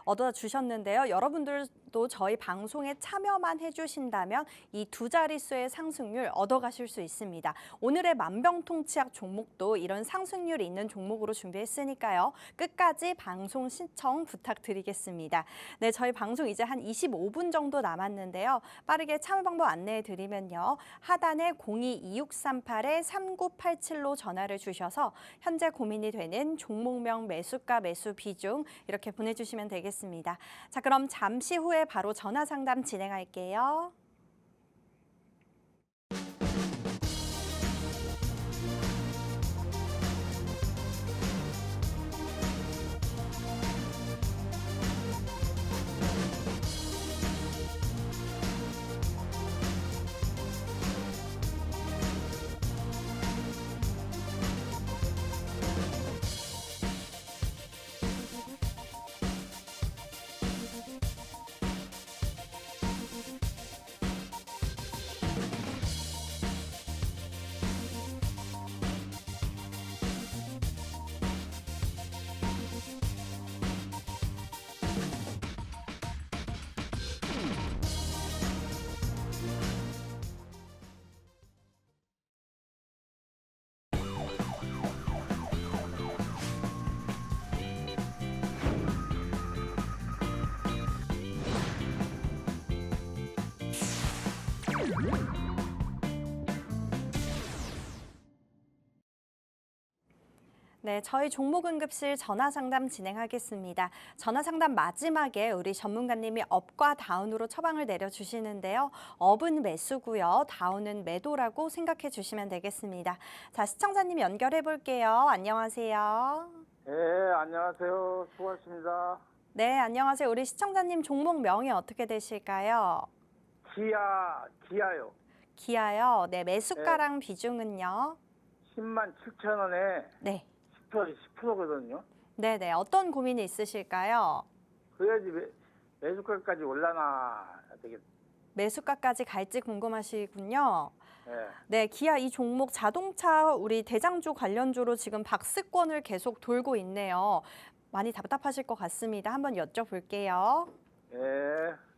얻어주셨는데요. 여러분들도 저희 방송에 참여만 해주신다면 이 두 자릿수의 상승률 얻어가실 수 있습니다. 오늘의 만병통치약 종목도 이런 상승률이 있는 종목으로 준비했으니까요. 끝까지 방송 신청 부탁드리겠습니다. 네, 저희 방송 이제 한 25분 정도 남았는데요. 빠르게 참여 방법 안내해 드리면요. 하단에 02-2638-3987로 전화를 주셔서 현재 고민이 되는 종목명, 매수가, 매수 비중 이렇게 보내주시면 되겠습니다. 자, 그럼 잠시 후에 바로 전화 상담 진행할게요. 네, 저희 종목응급실 전화상담 진행하겠습니다. 전화상담 마지막에 우리 전문가님이 업과 다운으로 처방을 내려주시는데요. 업은 매수고요. 다운은 매도라고 생각해 주시면 되겠습니다. 자, 시청자님 연결해 볼게요. 안녕하세요. 네, 안녕하세요. 수고하셨습니다. 네, 안녕하세요. 우리 시청자님 종목명이 어떻게 되실까요? 기아요. 기아요. 네, 매수가랑 비중은요? 10만 7천 원에 네. 10%거든요. 네네. 어떤 고민이 있으실까요? 그래야지 매수가까지 올라나 되겠. 매수가까지 갈지 궁금하시군요. 네. 네, 기아 이 종목 자동차 우리 대장주 관련주로 지금 박스권을 계속 돌고 있네요. 많이 답답하실 것 같습니다. 한번 여쭤볼게요. 네,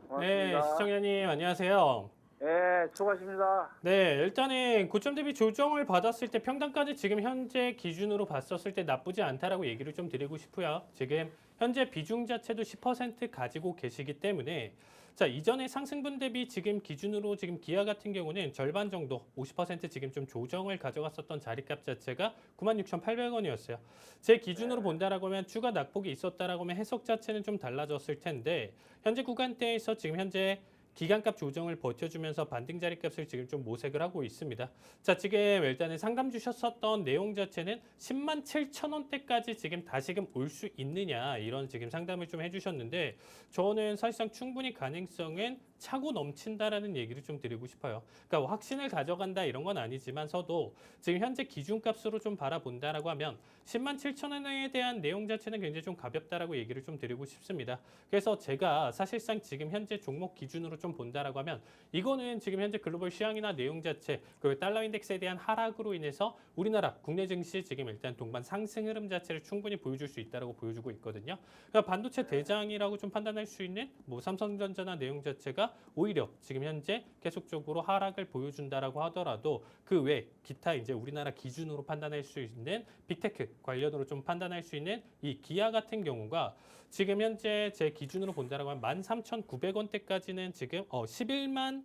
고맙습니다. 네, 시청자님 안녕하세요. 네, 수고하십니다. 네, 일단은 고점 대비 조정을 받았을 때 평단가는 지금 현재 기준으로 봤었을 때 나쁘지 않다라고 얘기를 좀 드리고 싶고요. 지금 현재 비중 자체도 10% 가지고 계시기 때문에 자, 이전에 상승분 대비 지금 기준으로 지금 기아 같은 경우는 절반 정도 50% 지금 좀 조정을 가져갔었던 자리값 자체가 96,800원이었어요. 제 기준으로 본다라고 하면 추가 낙폭이 있었다라고 하면 해석 자체는 좀 달라졌을 텐데 현재 구간대에서 지금 현재 기간값 조정을 버텨주면서 반등 자리값을 지금 좀 모색을 하고 있습니다. 자, 지금 일단은 상담 주셨었던 내용 자체는 10만 7천 원대까지 지금 다시금 올 수 있느냐 이런 지금 상담을 좀 해주셨는데 저는 사실상 충분히 가능성은 차고 넘친다라는 얘기를 좀 드리고 싶어요. 그러니까 확신을 가져간다 이런 건 아니지만서도 지금 현재 기준값으로 좀 바라본다라고 하면 10만 7천 원에 대한 내용 자체는 굉장히 좀 가볍다라고 얘기를 좀 드리고 싶습니다. 그래서 제가 사실상 지금 현재 종목 기준으로 좀 본다라고 하면 이거는 지금 현재 글로벌 시황이나 내용 자체 그리고 달러 인덱스에 대한 하락으로 인해서 우리나라 국내 증시 지금 일단 동반 상승 흐름 자체를 충분히 보여줄 수 있다라고 보여주고 있거든요. 그러니까 반도체 대장이라고 좀 판단할 수 있는 뭐 삼성전자나 내용 자체가 오히려 지금 현재 계속적으로 하락을 보여준다라고 하더라도 그 외 기타 이제 우리나라 기준으로 판단할 수 있는 빅테크 관련으로 좀 판단할 수 있는 이 기아 같은 경우가 지금 현재 제 기준으로 본다라고 하면 13,900원대까지는 지금 11만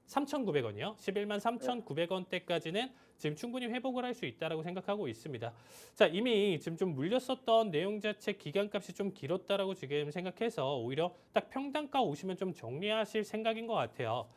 3,900원이요. 11만 3,900원대까지는 지금 충분히 회복을 할 수 있다라고 생각하고 있습니다. 자, 이미 지금 좀 물렸었던 내용 자체 기간값이 좀 길었다라고 지금 생각해서 오히려 딱 평단가 오시면 좀 정리하실 생각인 것 같아요.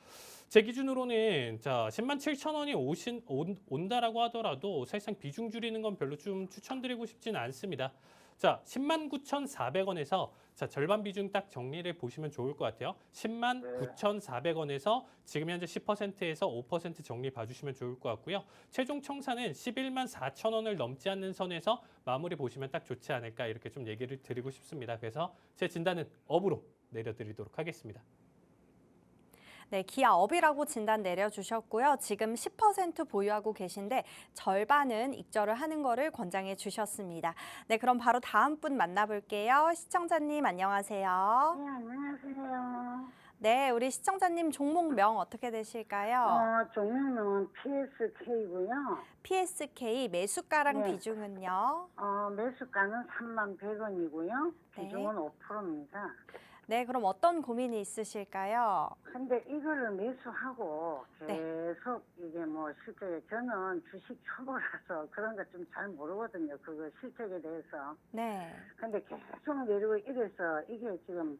제 기준으로는 자 10만 7천 원이 온다라고 하더라도 사실상 비중 줄이는 건 별로 좀 추천드리고 싶지는 않습니다. 자 10만 9,400원에서 자 절반 비중 딱 정리를 보시면 좋을 것 같아요. 10만 9,400원에서 지금 현재 10%에서 5% 정리 봐주시면 좋을 것 같고요. 최종 청산은 11만 4천 원을 넘지 않는 선에서 마무리 보시면 딱 좋지 않을까 이렇게 좀 얘기를 드리고 싶습니다. 그래서 제 진단은 업으로 내려드리도록 하겠습니다. 네, 기아업이라고 진단 내려주셨고요. 지금 10% 보유하고 계신데 절반은 익절을 하는 거를 권장해 주셨습니다. 네, 그럼 바로 다음 분 만나볼게요. 시청자님 안녕하세요. 네, 안녕하세요. 네, 우리 시청자님 종목명 어떻게 되실까요? 종목명은 PSK고요. PSK 매수가랑 네. 비중은요? 매수가는 31,100원이고요. 네. 비중은 5%입니다. 네, 그럼 어떤 고민이 있으실까요? 근데 이거를 매수하고 네. 계속 이게 뭐 실제 저는 주식 초보라서 그런 거 좀 잘 모르거든요. 그거 실적에 대해서. 네. 근데 계속 내리고 이래서 이게 지금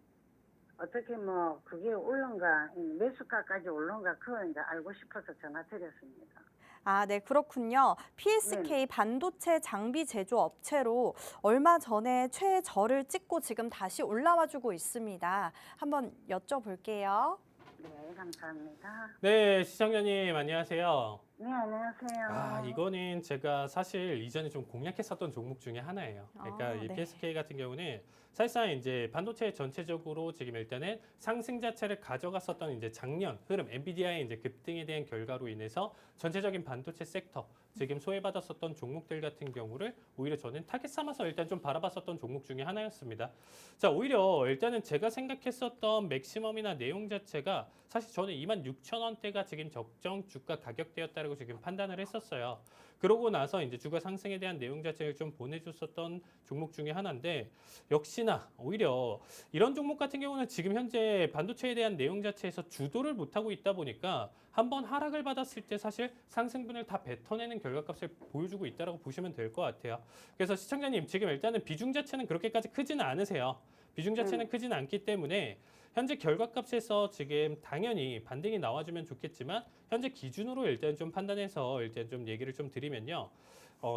어떻게 뭐 그게 올른가 매수가까지 올른가 그거 이제 알고 싶어서 전화 드렸습니다. 아, 네, 그렇군요. PSK 반도체 장비 제조 업체로 얼마 전에 최저를 찍고 지금 다시 올라와 주고 있습니다. 한번 여쭤볼게요. 네, 감사합니다. 네, 시청자님 안녕하세요. 네, 안녕하세요. 아, 이거는 제가 사실 이전에 좀 공략했었던 종목 중에 하나예요. 그러니까 아, 이 네. PSK 같은 경우는 사실상 이제 반도체 전체적으로 지금 일단은 상승 자체를 가져갔었던 이제 작년 흐름, 엔비디아의 이제 급등에 대한 결과로 인해서 전체적인 반도체 섹터 지금 소외받았었던 종목들 같은 경우를 오히려 저는 타겟 삼아서 일단 좀 바라봤었던 종목 중에 하나였습니다. 자, 오히려 일단은 제가 생각했었던 맥시멈이나 내용 자체가 사실 저는 26,000원대가 지금 적정 주가 가격대였다고 있다라고 지금 판단을 했었어요. 그러고 나서 이제 주가 상승에 대한 내용 자체를 좀 보내줬었던 종목 중에 하나인데 역시나 오히려 이런 종목 같은 경우는 지금 현재 반도체에 대한 내용 자체에서 주도를 못하고 있다 보니까 한번 하락을 받았을 때 사실 상승분을 다 뱉어내는 결과값을 보여주고 있다라고 보시면 될 것 같아요. 그래서 시청자님 지금 일단은 비중 자체는 그렇게까지 크지는 않으세요. 비중 자체는 크지는 않기 때문에 현재 결과값에서 지금 당연히 반등이 나와주면 좋겠지만 현재 기준으로 일단 좀 판단해서 일단 좀 얘기를 좀 드리면요.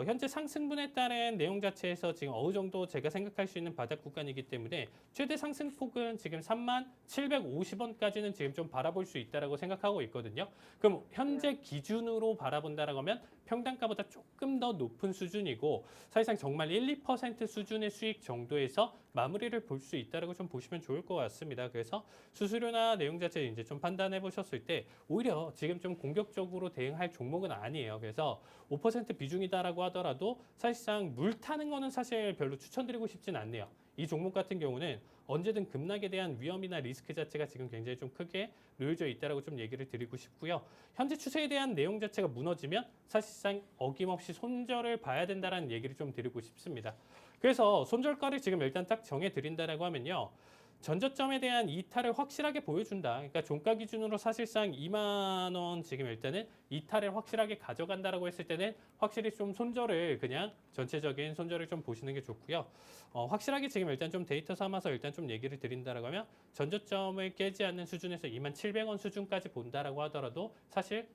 현재 상승분에 따른 내용 자체에서 지금 어느 정도 제가 생각할 수 있는 바닥 구간이기 때문에 최대 상승폭은 지금 3750원까지는 지금 좀 바라볼 수 있다라고 생각하고 있거든요. 그럼 현재 기준으로 바라본다라고 하면 평단가보다 조금 더 높은 수준이고 사실상 정말 1, 2% 수준의 수익 정도에서 마무리를 볼 수 있다라고 좀 보시면 좋을 것 같습니다. 그래서 수수료나 내용 자체 이제 좀 판단해 보셨을 때 오히려 지금 좀 공격적으로 대응할 종목은 아니에요. 그래서 5% 비중이다라고 하더라도 사실상 물 타는 거는 사실 별로 추천드리고 싶진 않네요. 이 종목 같은 경우는 언제든 급락에 대한 위험이나 리스크 자체가 지금 굉장히 좀 크게 놓여져 있다라고 좀 얘기를 드리고 싶고요. 현재 추세에 대한 내용 자체가 무너지면 사실상 어김없이 손절을 봐야 된다라는 얘기를 좀 드리고 싶습니다. 그래서 손절가를 지금 일단 딱 정해 드린다라고 하면요. 전저점에 대한 이탈을 확실하게 보여준다. 그러니까 종가 기준으로 사실상 2만 원 지금 일단은 이탈을 확실하게 가져간다라고 했을 때는 확실히 좀 손절을 그냥 전체적인 손절을 좀 보시는 게 좋고요. 확실하게 지금 일단 좀 데이터 삼아서 일단 좀 얘기를 드린다라고 하면 전저점을 깨지 않는 수준에서 27,700원 수준까지 본다라고 하더라도 사실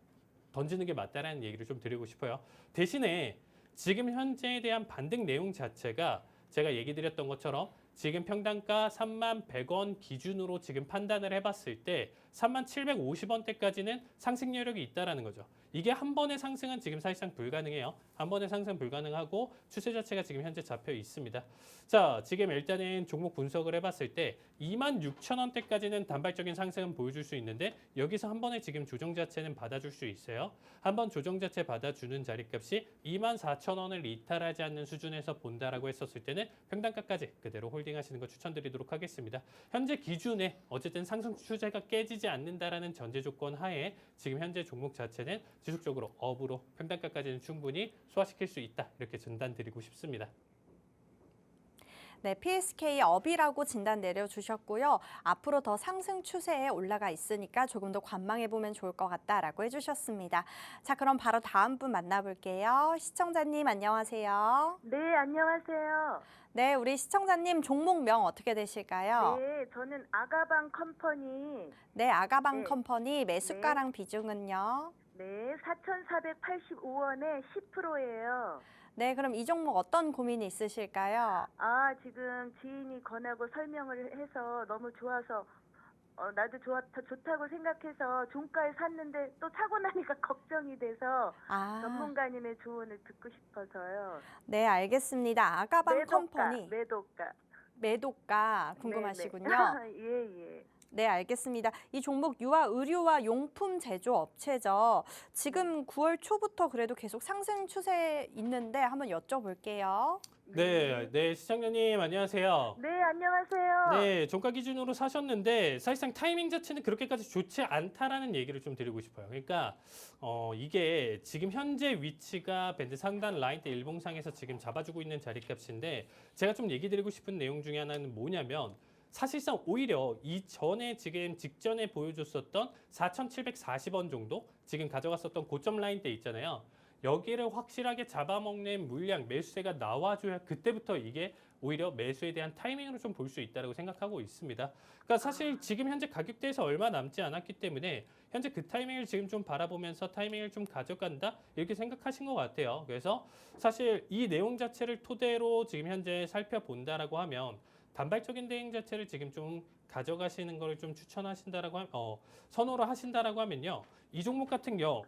던지는 게 맞다라는 얘기를 좀 드리고 싶어요. 대신에 지금 현재에 대한 반등 내용 자체가 제가 얘기 드렸던 것처럼 지금 평단가 31,100원 기준으로 지금 판단을 해봤을 때 3750원대까지는 상승 여력이 있다라는 거죠. 이게 한 번의 상승은 지금 사실상 불가능해요. 한 번의 상승 불가능하고 추세 자체가 지금 현재 잡혀 있습니다. 자, 지금 일단은 종목 분석을 해봤을 때 26,000원대까지는 단발적인 상승은 보여줄 수 있는데 여기서 한 번에 지금 조정 자체는 받아줄 수 있어요. 한 번 조정 자체 받아주는 자리값이 24,000원을 이탈하지 않는 수준에서 본다라고 했었을 때는 평단가까지 그대로 홀딩하시는 거 추천드리도록 하겠습니다. 현재 기준에 어쨌든 상승 추세가 깨지지 않는다라는 전제 조건 하에 지금 현재 종목 자체는 지속적으로 업으로 평단가까지는 충분히 소화시킬 수 있다. 이렇게 전달드리고 싶습니다. 네, PSK 업이라고 진단 내려주셨고요. 앞으로 더 상승 추세에 올라가 있으니까 조금 더 관망해보면 좋을 것 같다라고 해주셨습니다. 자, 그럼 바로 다음 분 만나볼게요. 시청자님 안녕하세요. 네, 안녕하세요. 네, 우리 시청자님 종목명 어떻게 되실까요? 네, 저는 아가방 컴퍼니, 네, 아가방 네. 컴퍼니 매수가랑 비중은요? 네, 4,485원에 10%예요. 네, 그럼 이 종목 어떤 고민이 있으실까요? 아, 지금 지인이 권하고 설명을 해서 너무 좋아서, 나도 좋다고 생각해서 종가에 샀는데 또 사고 나니까 걱정이 돼서 아, 전문가님의 조언을 듣고 싶어서요. 네, 알겠습니다. 아가방 컴퍼니 매도가. 매도가 궁금하시군요. 네네. 예, 예. 네, 알겠습니다. 이 종목 유아 의류와 용품 제조 업체죠. 지금 9월 초부터 그래도 계속 상승 추세 있는데 한번 여쭤볼게요. 네, 시청자님 안녕하세요. 네, 안녕하세요. 네, 종가 기준으로 사셨는데 사실상 타이밍 자체는 그렇게까지 좋지 않다라는 얘기를 좀 드리고 싶어요. 그러니까 이게 지금 현재 위치가 밴드 상단 라인대 일봉상에서 지금 잡아주고 있는 자리값인데 제가 좀 얘기 드리고 싶은 내용 중에 하나는 뭐냐면 사실상 오히려 이전에 지금 직전에 보여줬었던 4,740원 정도 지금 가져갔었던 고점 라인대 있잖아요. 여기를 확실하게 잡아먹는 물량 매수세가 나와줘야 그때부터 이게 오히려 매수에 대한 타이밍으로 좀 볼 수 있다고 생각하고 있습니다. 그러니까 사실 지금 현재 가격대에서 얼마 남지 않았기 때문에 현재 그 타이밍을 지금 좀 바라보면서 타이밍을 좀 가져간다 이렇게 생각하신 것 같아요. 그래서 사실 이 내용 자체를 토대로 지금 현재 살펴본다라고 하면 단발적인 대응 자체를 지금 좀 가져가시는 걸 좀 추천하신다라고 선호를 하신다라고 하면요. 이 종목 같은 경우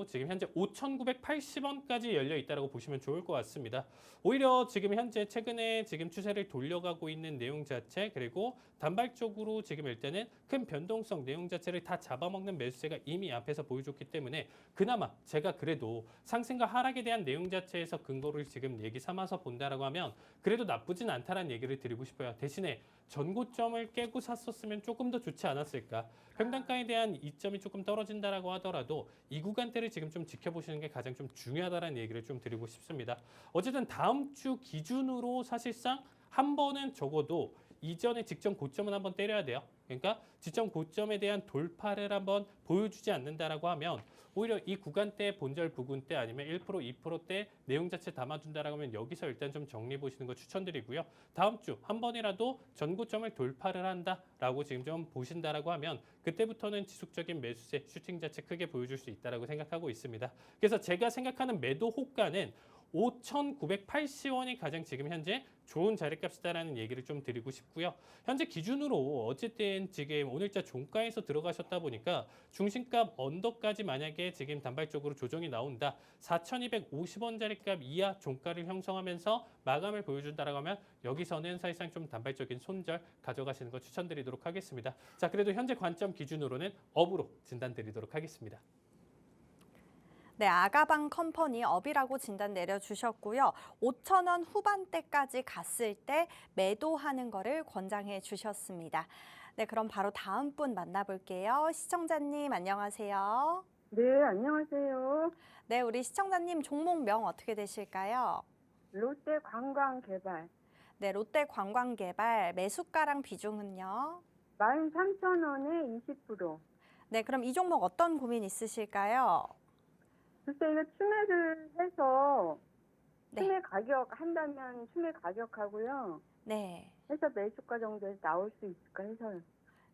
지금 현재 5,980원까지 열려 있다라고 보시면 좋을 것 같습니다. 오히려 지금 현재 최근에 지금 추세를 돌려가고 있는 내용 자체 그리고 단발적으로 지금 일단은 큰 변동성 내용 자체를 다 잡아먹는 매수세가 이미 앞에서 보여줬기 때문에 그나마 제가 그래도 상승과 하락에 대한 내용 자체에서 근거를 지금 얘기 삼아서 본다라고 하면 그래도 나쁘진 않다라는 얘기를 드리고 싶어요. 대신에 전고점을 깨고 샀었으면 조금 더 좋지 않았을까. 평단가에 대한 이점이 조금 떨어진다라고 하더라도 이 구간대를 지금 좀 지켜보시는 게 가장 좀 중요하다라는 얘기를 좀 드리고 싶습니다. 어쨌든 다음 주 기준으로 사실상 한 번은 적어도 이전에 직전 고점은 한번 때려야 돼요. 그러니까 직전 고점에 대한 돌파를 한번 보여주지 않는다라고 하면 오히려 이 구간대 본절 부근대 아니면 1% 2%대 내용 자체 담아둔다라고 하면 여기서 일단 좀 정리해 보시는 거 추천드리고요. 다음 주 한 번이라도 전고점을 돌파를 한다라고 지금 좀 보신다라고 하면 그때부터는 지속적인 매수세 슈팅 자체 크게 보여줄 수 있다라고 생각하고 있습니다. 그래서 제가 생각하는 매도 호가는 5,980원이 가장 지금 현재 좋은 자리값이다라는 얘기를 좀 드리고 싶고요. 현재 기준으로 어쨌든 지금 오늘자 종가에서 들어가셨다 보니까 중심값 언더까지 만약에 지금 단발적으로 조정이 나온다. 4,250원 자리값 이하 종가를 형성하면서 마감을 보여준다라고 하면 여기서는 사실상 좀 단발적인 손절 가져가시는 거 추천드리도록 하겠습니다. 자, 그래도 현재 관점 기준으로는 업으로 진단드리도록 하겠습니다. 네, 아가방 컴퍼니 업이라고 진단 내려주셨고요. 5,000원 후반대까지 갔을 때 매도하는 거를 권장해 주셨습니다. 네, 그럼 바로 다음 분 만나볼게요. 시청자님 안녕하세요. 네, 안녕하세요. 네, 우리 시청자님 종목명 어떻게 되실까요? 롯데관광개발 네, 롯데관광개발 매수가랑 비중은요? 13,000원에 20%. 네, 그럼 이 종목 어떤 고민 있으실까요? 글쎄 이거 추매를 해서 네. 추매 가격 한다면 추매 가격하고요. 네. 해서 매수가 정도에서 나올 수 있을까 해서요.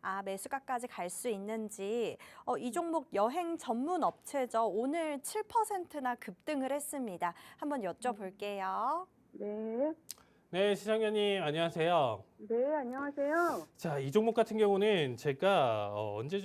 아, 매수가까지 갈 수 있는지. 이 종목 여행 전문 업체죠. 오늘 7%나 급등을 했습니다. 한번 여쭤볼게요. 네, 네, 시청자님 안녕하세요. 네, 안녕하세요. 자, 이 종목 같은 경우는 제가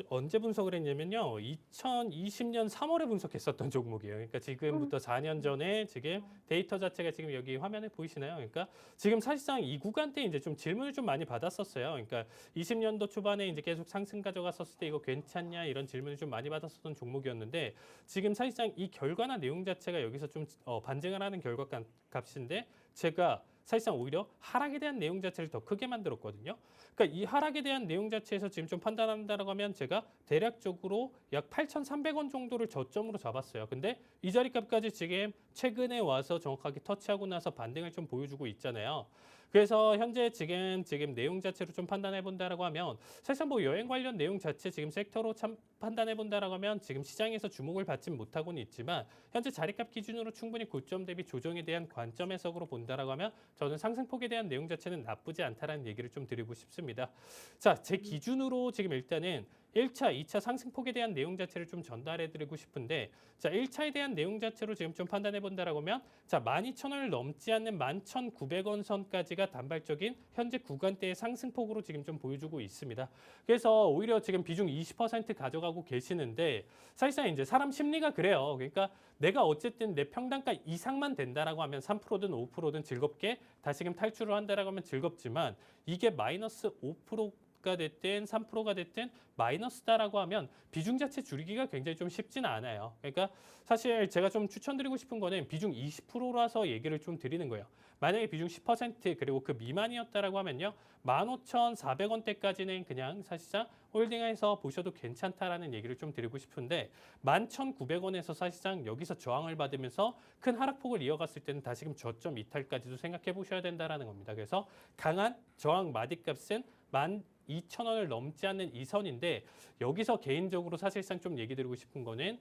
언제 분석을 했냐면요. 2020년 3월에 분석했었던 종목이에요. 그러니까 지금부터 4년 전에 지금 데이터 자체가 지금 여기 화면에 보이시나요? 그러니까 지금 사실상 이 구간대 이제 좀 질문을 좀 많이 받았었어요. 그러니까 20년도 초반에 이제 계속 상승 가져갔었을 때 이거 괜찮냐 이런 질문을 좀 많이 받았었던 종목이었는데 지금 사실상 이 결과나 내용 자체가 여기서 좀 반증을 하는 결과 값인데 제가 사실상 오히려 하락에 대한 내용 자체를 더 크게 만들었거든요. 그러니까 이 하락에 대한 내용 자체에서 지금 좀 판단한다라고 하면 제가 대략적으로 약 8,300원 정도를 저점으로 잡았어요. 근데 이 자리값까지 지금 최근에 와서 정확하게 터치하고 나서 반등을 좀 보여주고 있잖아요. 그래서 현재 지금 내용 자체로 좀 판단해 본다라고 하면 사실상 뭐 여행 관련 내용 자체 지금 섹터로 참 판단해 본다라고 하면 지금 시장에서 주목을 받진 못하고는 있지만 현재 자리값 기준으로 충분히 고점 대비 조정에 대한 관점 해석으로 본다라고 하면 저는 상승폭에 대한 내용 자체는 나쁘지 않다라는 얘기를 좀 드리고 싶습니다. 자, 제 기준으로 지금 일단은 1차, 2차 상승폭에 대한 내용 자체를 좀 전달해 드리고 싶은데 자, 1차에 대한 내용 자체로 지금 좀 판단해 본다라고 하면 자, 12,000원을 넘지 않는 11,900원 선까지가 단발적인 현재 구간대의 상승폭으로 지금 좀 보여주고 있습니다. 그래서 오히려 지금 비중 20% 가져가고 계시는데 사실상 이제 사람 심리가 그래요. 그러니까 내가 어쨌든 내 평단가 이상만 된다라고 하면 3%든 5%든 즐겁게 다시금 탈출을 한다라고 하면 즐겁지만 이게 마이너스 5%가 됐든 3%가 됐든 마이너스다라고 하면 비중 자체 줄이기가 굉장히 좀 쉽지는 않아요. 그러니까 사실 제가 좀 추천드리고 싶은 거는 비중 20%라서 얘기를 좀 드리는 거예요. 만약에 비중 10% 그리고 그 미만이었다라고 하면요. 15,400원대까지는 그냥 사실상 홀딩해서 보셔도 괜찮다라는 얘기를 좀 드리고 싶은데 11,900원에서 사실상 여기서 저항을 받으면서 큰 하락폭을 이어갔을 때는 다시금 저점 이탈까지도 생각해 보셔야 된다라는 겁니다. 그래서 강한 저항 마디값은 12,000원을 넘지 않는 이 선인데 여기서 개인적으로 사실상 좀 얘기 드리고 싶은 거는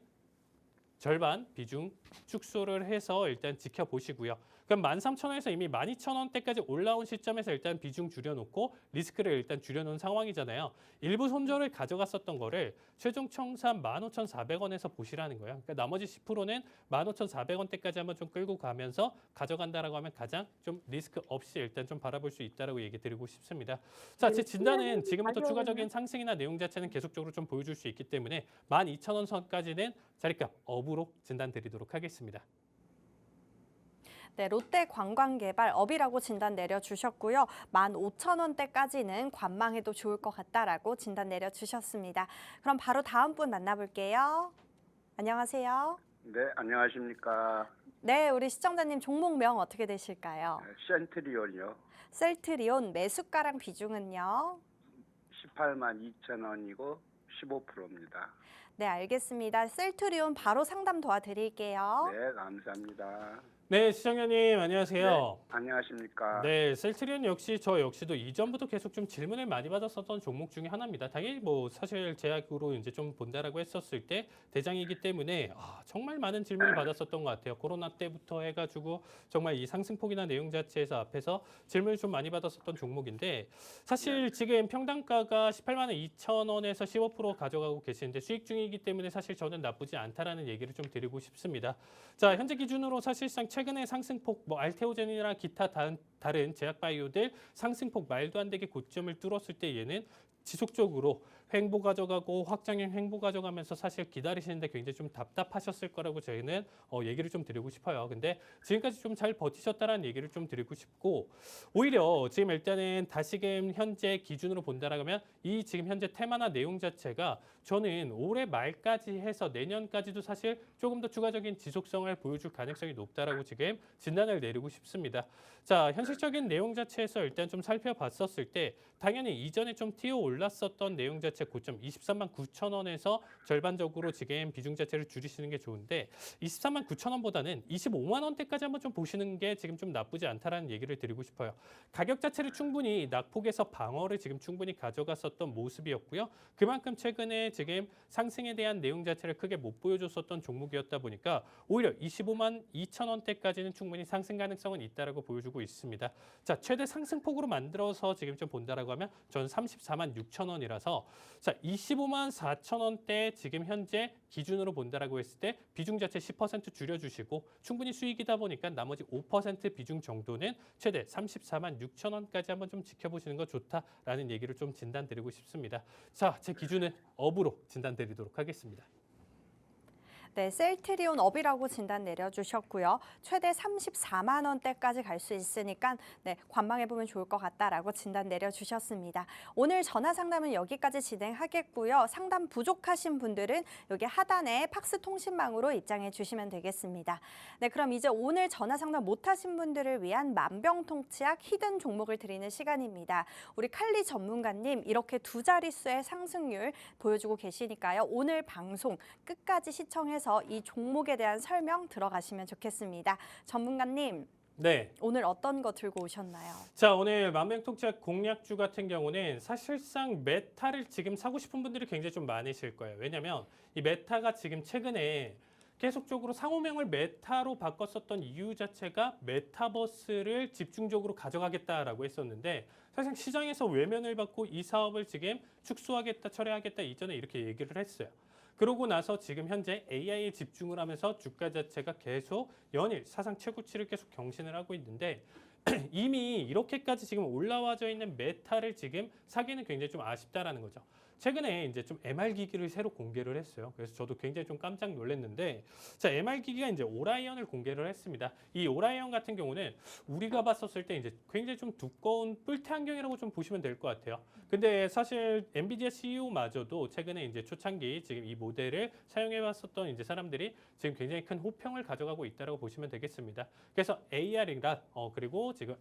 절반 비중 축소를 해서 일단 지켜보시고요. 그럼 13,000원에서 이미 12,000원대까지 올라온 시점에서 일단 비중 줄여놓고 리스크를 일단 줄여놓은 상황이잖아요. 일부 손절을 가져갔었던 거를 최종 청산 15,400원에서 보시라는 거예요. 그러니까 나머지 10%는 15,400원대까지 한번 좀 끌고 가면서 가져간다라고 하면 가장 좀 리스크 없이 일단 좀 바라볼 수 있다라고 얘기 드리고 싶습니다. 자, 제 진단은 지금부터 추가적인 상승이나 내용 자체는 계속적으로 좀 보여줄 수 있기 때문에 12,000원 선까지는 자리값 업으로 진단 드리도록 하겠습니다. 네, 롯데관광개발 업이라고 진단 내려주셨고요. 15,000원대까지는 관망해도 좋을 것 같다라고 진단 내려주셨습니다. 그럼 바로 다음 분 만나볼게요. 안녕하세요. 네, 안녕하십니까. 네, 우리 시청자님 종목명 어떻게 되실까요? 센트리온이요. 셀트리온 매수가랑 비중은요? 18만 2천 원이고 15%입니다. 네, 알겠습니다. 셀트리온 바로 상담 도와드릴게요. 네, 감사합니다. 네, 시청자님 안녕하세요. 안녕하십니까? 네, 셀트리온 역시 저 역시도 이전부터 계속 좀 질문을 많이 받았었던 종목 중에 하나입니다. 당연히 뭐 사실 제약으로 이제 좀 본다라고 했었을 때 대장이기 때문에 정말 많은 질문을 받았었던 것 같아요. 코로나 때부터 해가지고 정말 이 상승폭이나 내용 자체에서 앞에서 질문을 좀 많이 받았었던 종목인데 사실 지금 평단가가 18만 2천 원에서 15% 가져가고 계시는데 수익 중이기 때문에 사실 저는 나쁘지 않다라는 얘기를 좀 드리고 싶습니다. 자, 현재 기준으로 사실상 최근에 상승폭, 뭐 알테오젠이나 기타 다른 제약바이오들 상승폭 말도 안 되게 고점을 뚫었을 때 얘는 지속적으로 횡보 가져가고 확장형 횡보 가져가면서 사실 기다리시는데 굉장히 좀 답답하셨을 거라고 저희는 얘기를 좀 드리고 싶어요. 근데 지금까지 좀 잘 버티셨다라는 얘기를 좀 드리고 싶고 오히려 지금 일단은 다시금 현재 기준으로 본다라면 이 지금 현재 테마나 내용 자체가 저는 올해 말까지 해서 내년까지도 사실 조금 더 추가적인 지속성을 보여줄 가능성이 높다라고 지금 진단을 내리고 싶습니다. 자, 현실적인 내용 자체에서 일단 좀 살펴봤었을 때 당연히 이전에 좀 튀어 올랐었던 내용 자체 고점 23만 9천 원에서 절반적으로 지금 비중 자체를 줄이시는 게 좋은데 23만 9천 원보다는 25만 원대까지 한번 좀 보시는 게 지금 좀 나쁘지 않다라는 얘기를 드리고 싶어요. 가격 자체를 충분히 낙폭에서 방어를 지금 충분히 가져갔었던 모습이었고요. 그만큼 최근에 지금 상승에 대한 내용 자체를 크게 못 보여줬었던 종목이었다 보니까 오히려 25만 2천 원대까지는 충분히 상승 가능성은 있다라고 보여주고 있습니다. 자, 최대 상승폭으로 만들어서 지금 좀 본다라고 하면 저는 34만 6천 원이라서 자, 25만 4천 원대 지금 현재 기준으로 본다라고 했을 때 비중 자체 10% 줄여주시고 충분히 수익이다 보니까 나머지 5% 비중 정도는 최대 34만 6천 원까지 한번 좀 지켜보시는 거 좋다라는 얘기를 좀 진단드리고 싶습니다. 자, 제 기준은 업으로 진단드리도록 하겠습니다. 네, 셀트리온 업이라고 진단 내려주셨고요. 최대 34만 원대까지 갈 수 있으니까 네, 관망해보면 좋을 것 같다라고 진단 내려주셨습니다. 오늘 전화 상담은 여기까지 진행하겠고요. 상담 부족하신 분들은 여기 하단에 팍스 통신망으로 입장해 주시면 되겠습니다. 네, 그럼 이제 오늘 전화 상담 못하신 분들을 위한 만병통치약 히든 종목을 드리는 시간입니다. 우리 칼리 전문가님 이렇게 두 자릿수의 상승률 보여주고 계시니까요. 오늘 방송 끝까지 시청해서 이 종목에 대한 설명 들어가시면 좋겠습니다. 전문가님, 네. 오늘 어떤 거 들고 오셨나요? 자, 오늘 만병통치약 공략주 같은 경우는 사실상 메타를 지금 사고 싶은 분들이 굉장히 좀 많으실 거예요. 왜냐하면 이 메타가 지금 최근에 계속적으로 상호명을 메타로 바꿨었던 이유 자체가 메타버스를 집중적으로 가져가겠다라고 했었는데 사실 시장에서 외면을 받고 이 사업을 지금 축소하겠다, 철회하겠다 이전에 이렇게 얘기를 했어요. 그러고 나서 지금 현재 AI에 집중을 하면서 주가 자체가 계속 연일 사상 최고치를 계속 경신을 하고 있는데 이미 이렇게까지 지금 올라와져 있는 메타를 지금 사기는 굉장히 좀 아쉽다라는 거죠. 최근에 이제 좀 MR 기기를 새로 공개를 했어요. 그래서 저도 굉장히 좀 깜짝 놀랐는데, 자, MR 기기가 이제 오라이언을 공개를 했습니다. 이 오라이언 같은 경우는 우리가 봤었을 때 이제 굉장히 좀 두꺼운 뿔테 안경이라고 좀 보시면 될 것 같아요. 근데 사실 엔비디아 CEO마저도 최근에 이제 초창기 지금 이 모델을 사용해봤었던 이제 사람들이 지금 굉장히 큰 호평을 가져가고 있다라고 보시면 되겠습니다. 그래서 AR이랑 그리고 지금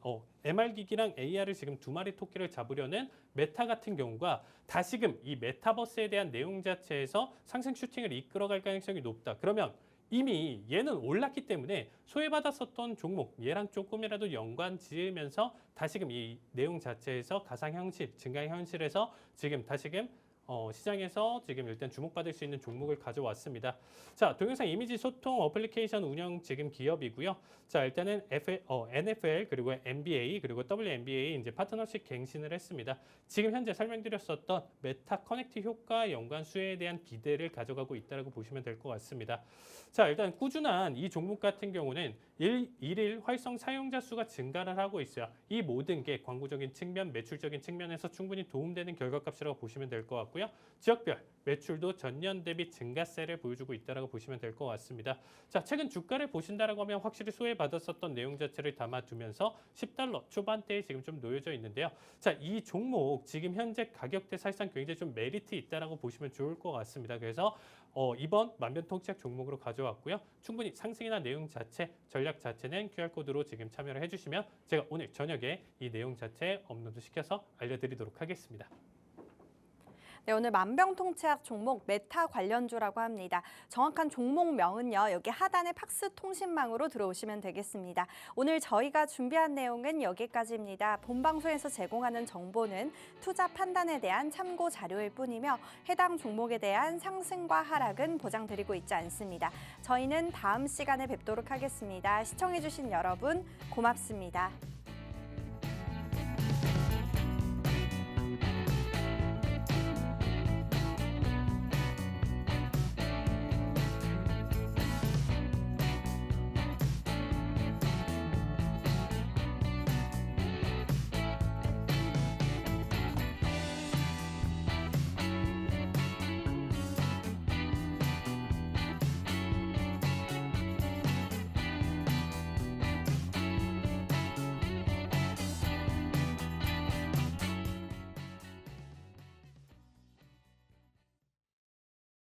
MR 기기랑 AR을 지금 두 마리 토끼를 잡으려는 메타 같은 경우가 다시금 이 메타버스에 대한 내용 자체에서 상승 슈팅을 이끌어갈 가능성이 높다. 그러면 이미 얘는 올랐기 때문에 소외받았었던 종목 얘랑 조금이라도 연관 지으면서 다시금 이 내용 자체에서 가상현실, 증강현실에서 지금 다시금 시장에서 지금 일단 주목받을 수 있는 종목을 가져왔습니다. 자, 동영상 이미지 소통 어플리케이션 운영 지금 기업이고요. 자, 일단은 NFL 그리고 NBA 그리고 WNBA 이제 파트너십 갱신을 했습니다. 지금 현재 설명드렸었던 메타 커넥트 효과 연관 수혜에 대한 기대를 가져가고 있다고 보시면 될 것 같습니다. 자, 일단 꾸준한 이 종목 같은 경우는 일일 활성 사용자 수가 증가를 하고 있어요. 이 모든 게 광고적인 측면, 매출적인 측면에서 충분히 도움되는 결과값이라고 보시면 될 것 같고요. 지역별 매출도 전년 대비 증가세를 보여주고 있다고 보시면 될 것 같습니다. 자, 최근 주가를 보신다라고 하면 확실히 소외받았었던 내용 자체를 담아두면서 $10 초반대에 지금 좀 놓여져 있는데요. 자, 이 종목 지금 현재 가격대 사실상 굉장히 좀 메리트 있다라고 보시면 좋을 것 같습니다. 그래서 이번 만병통치약 종목으로 가져왔고요. 충분히 상승이나 내용 자체, 전략 자체는 QR코드로 지금 참여를 해주시면 제가 오늘 저녁에 이 내용 자체 업로드 시켜서 알려드리도록 하겠습니다. 네, 오늘 만병통치약 종목 메타 관련주라고 합니다. 정확한 종목명은요. 여기 하단의 팍스 통신망으로 들어오시면 되겠습니다. 오늘 저희가 준비한 내용은 여기까지입니다. 본방송에서 제공하는 정보는 투자 판단에 대한 참고 자료일 뿐이며 해당 종목에 대한 상승과 하락은 보장드리고 있지 않습니다. 저희는 다음 시간에 뵙도록 하겠습니다. 시청해주신 여러분 고맙습니다.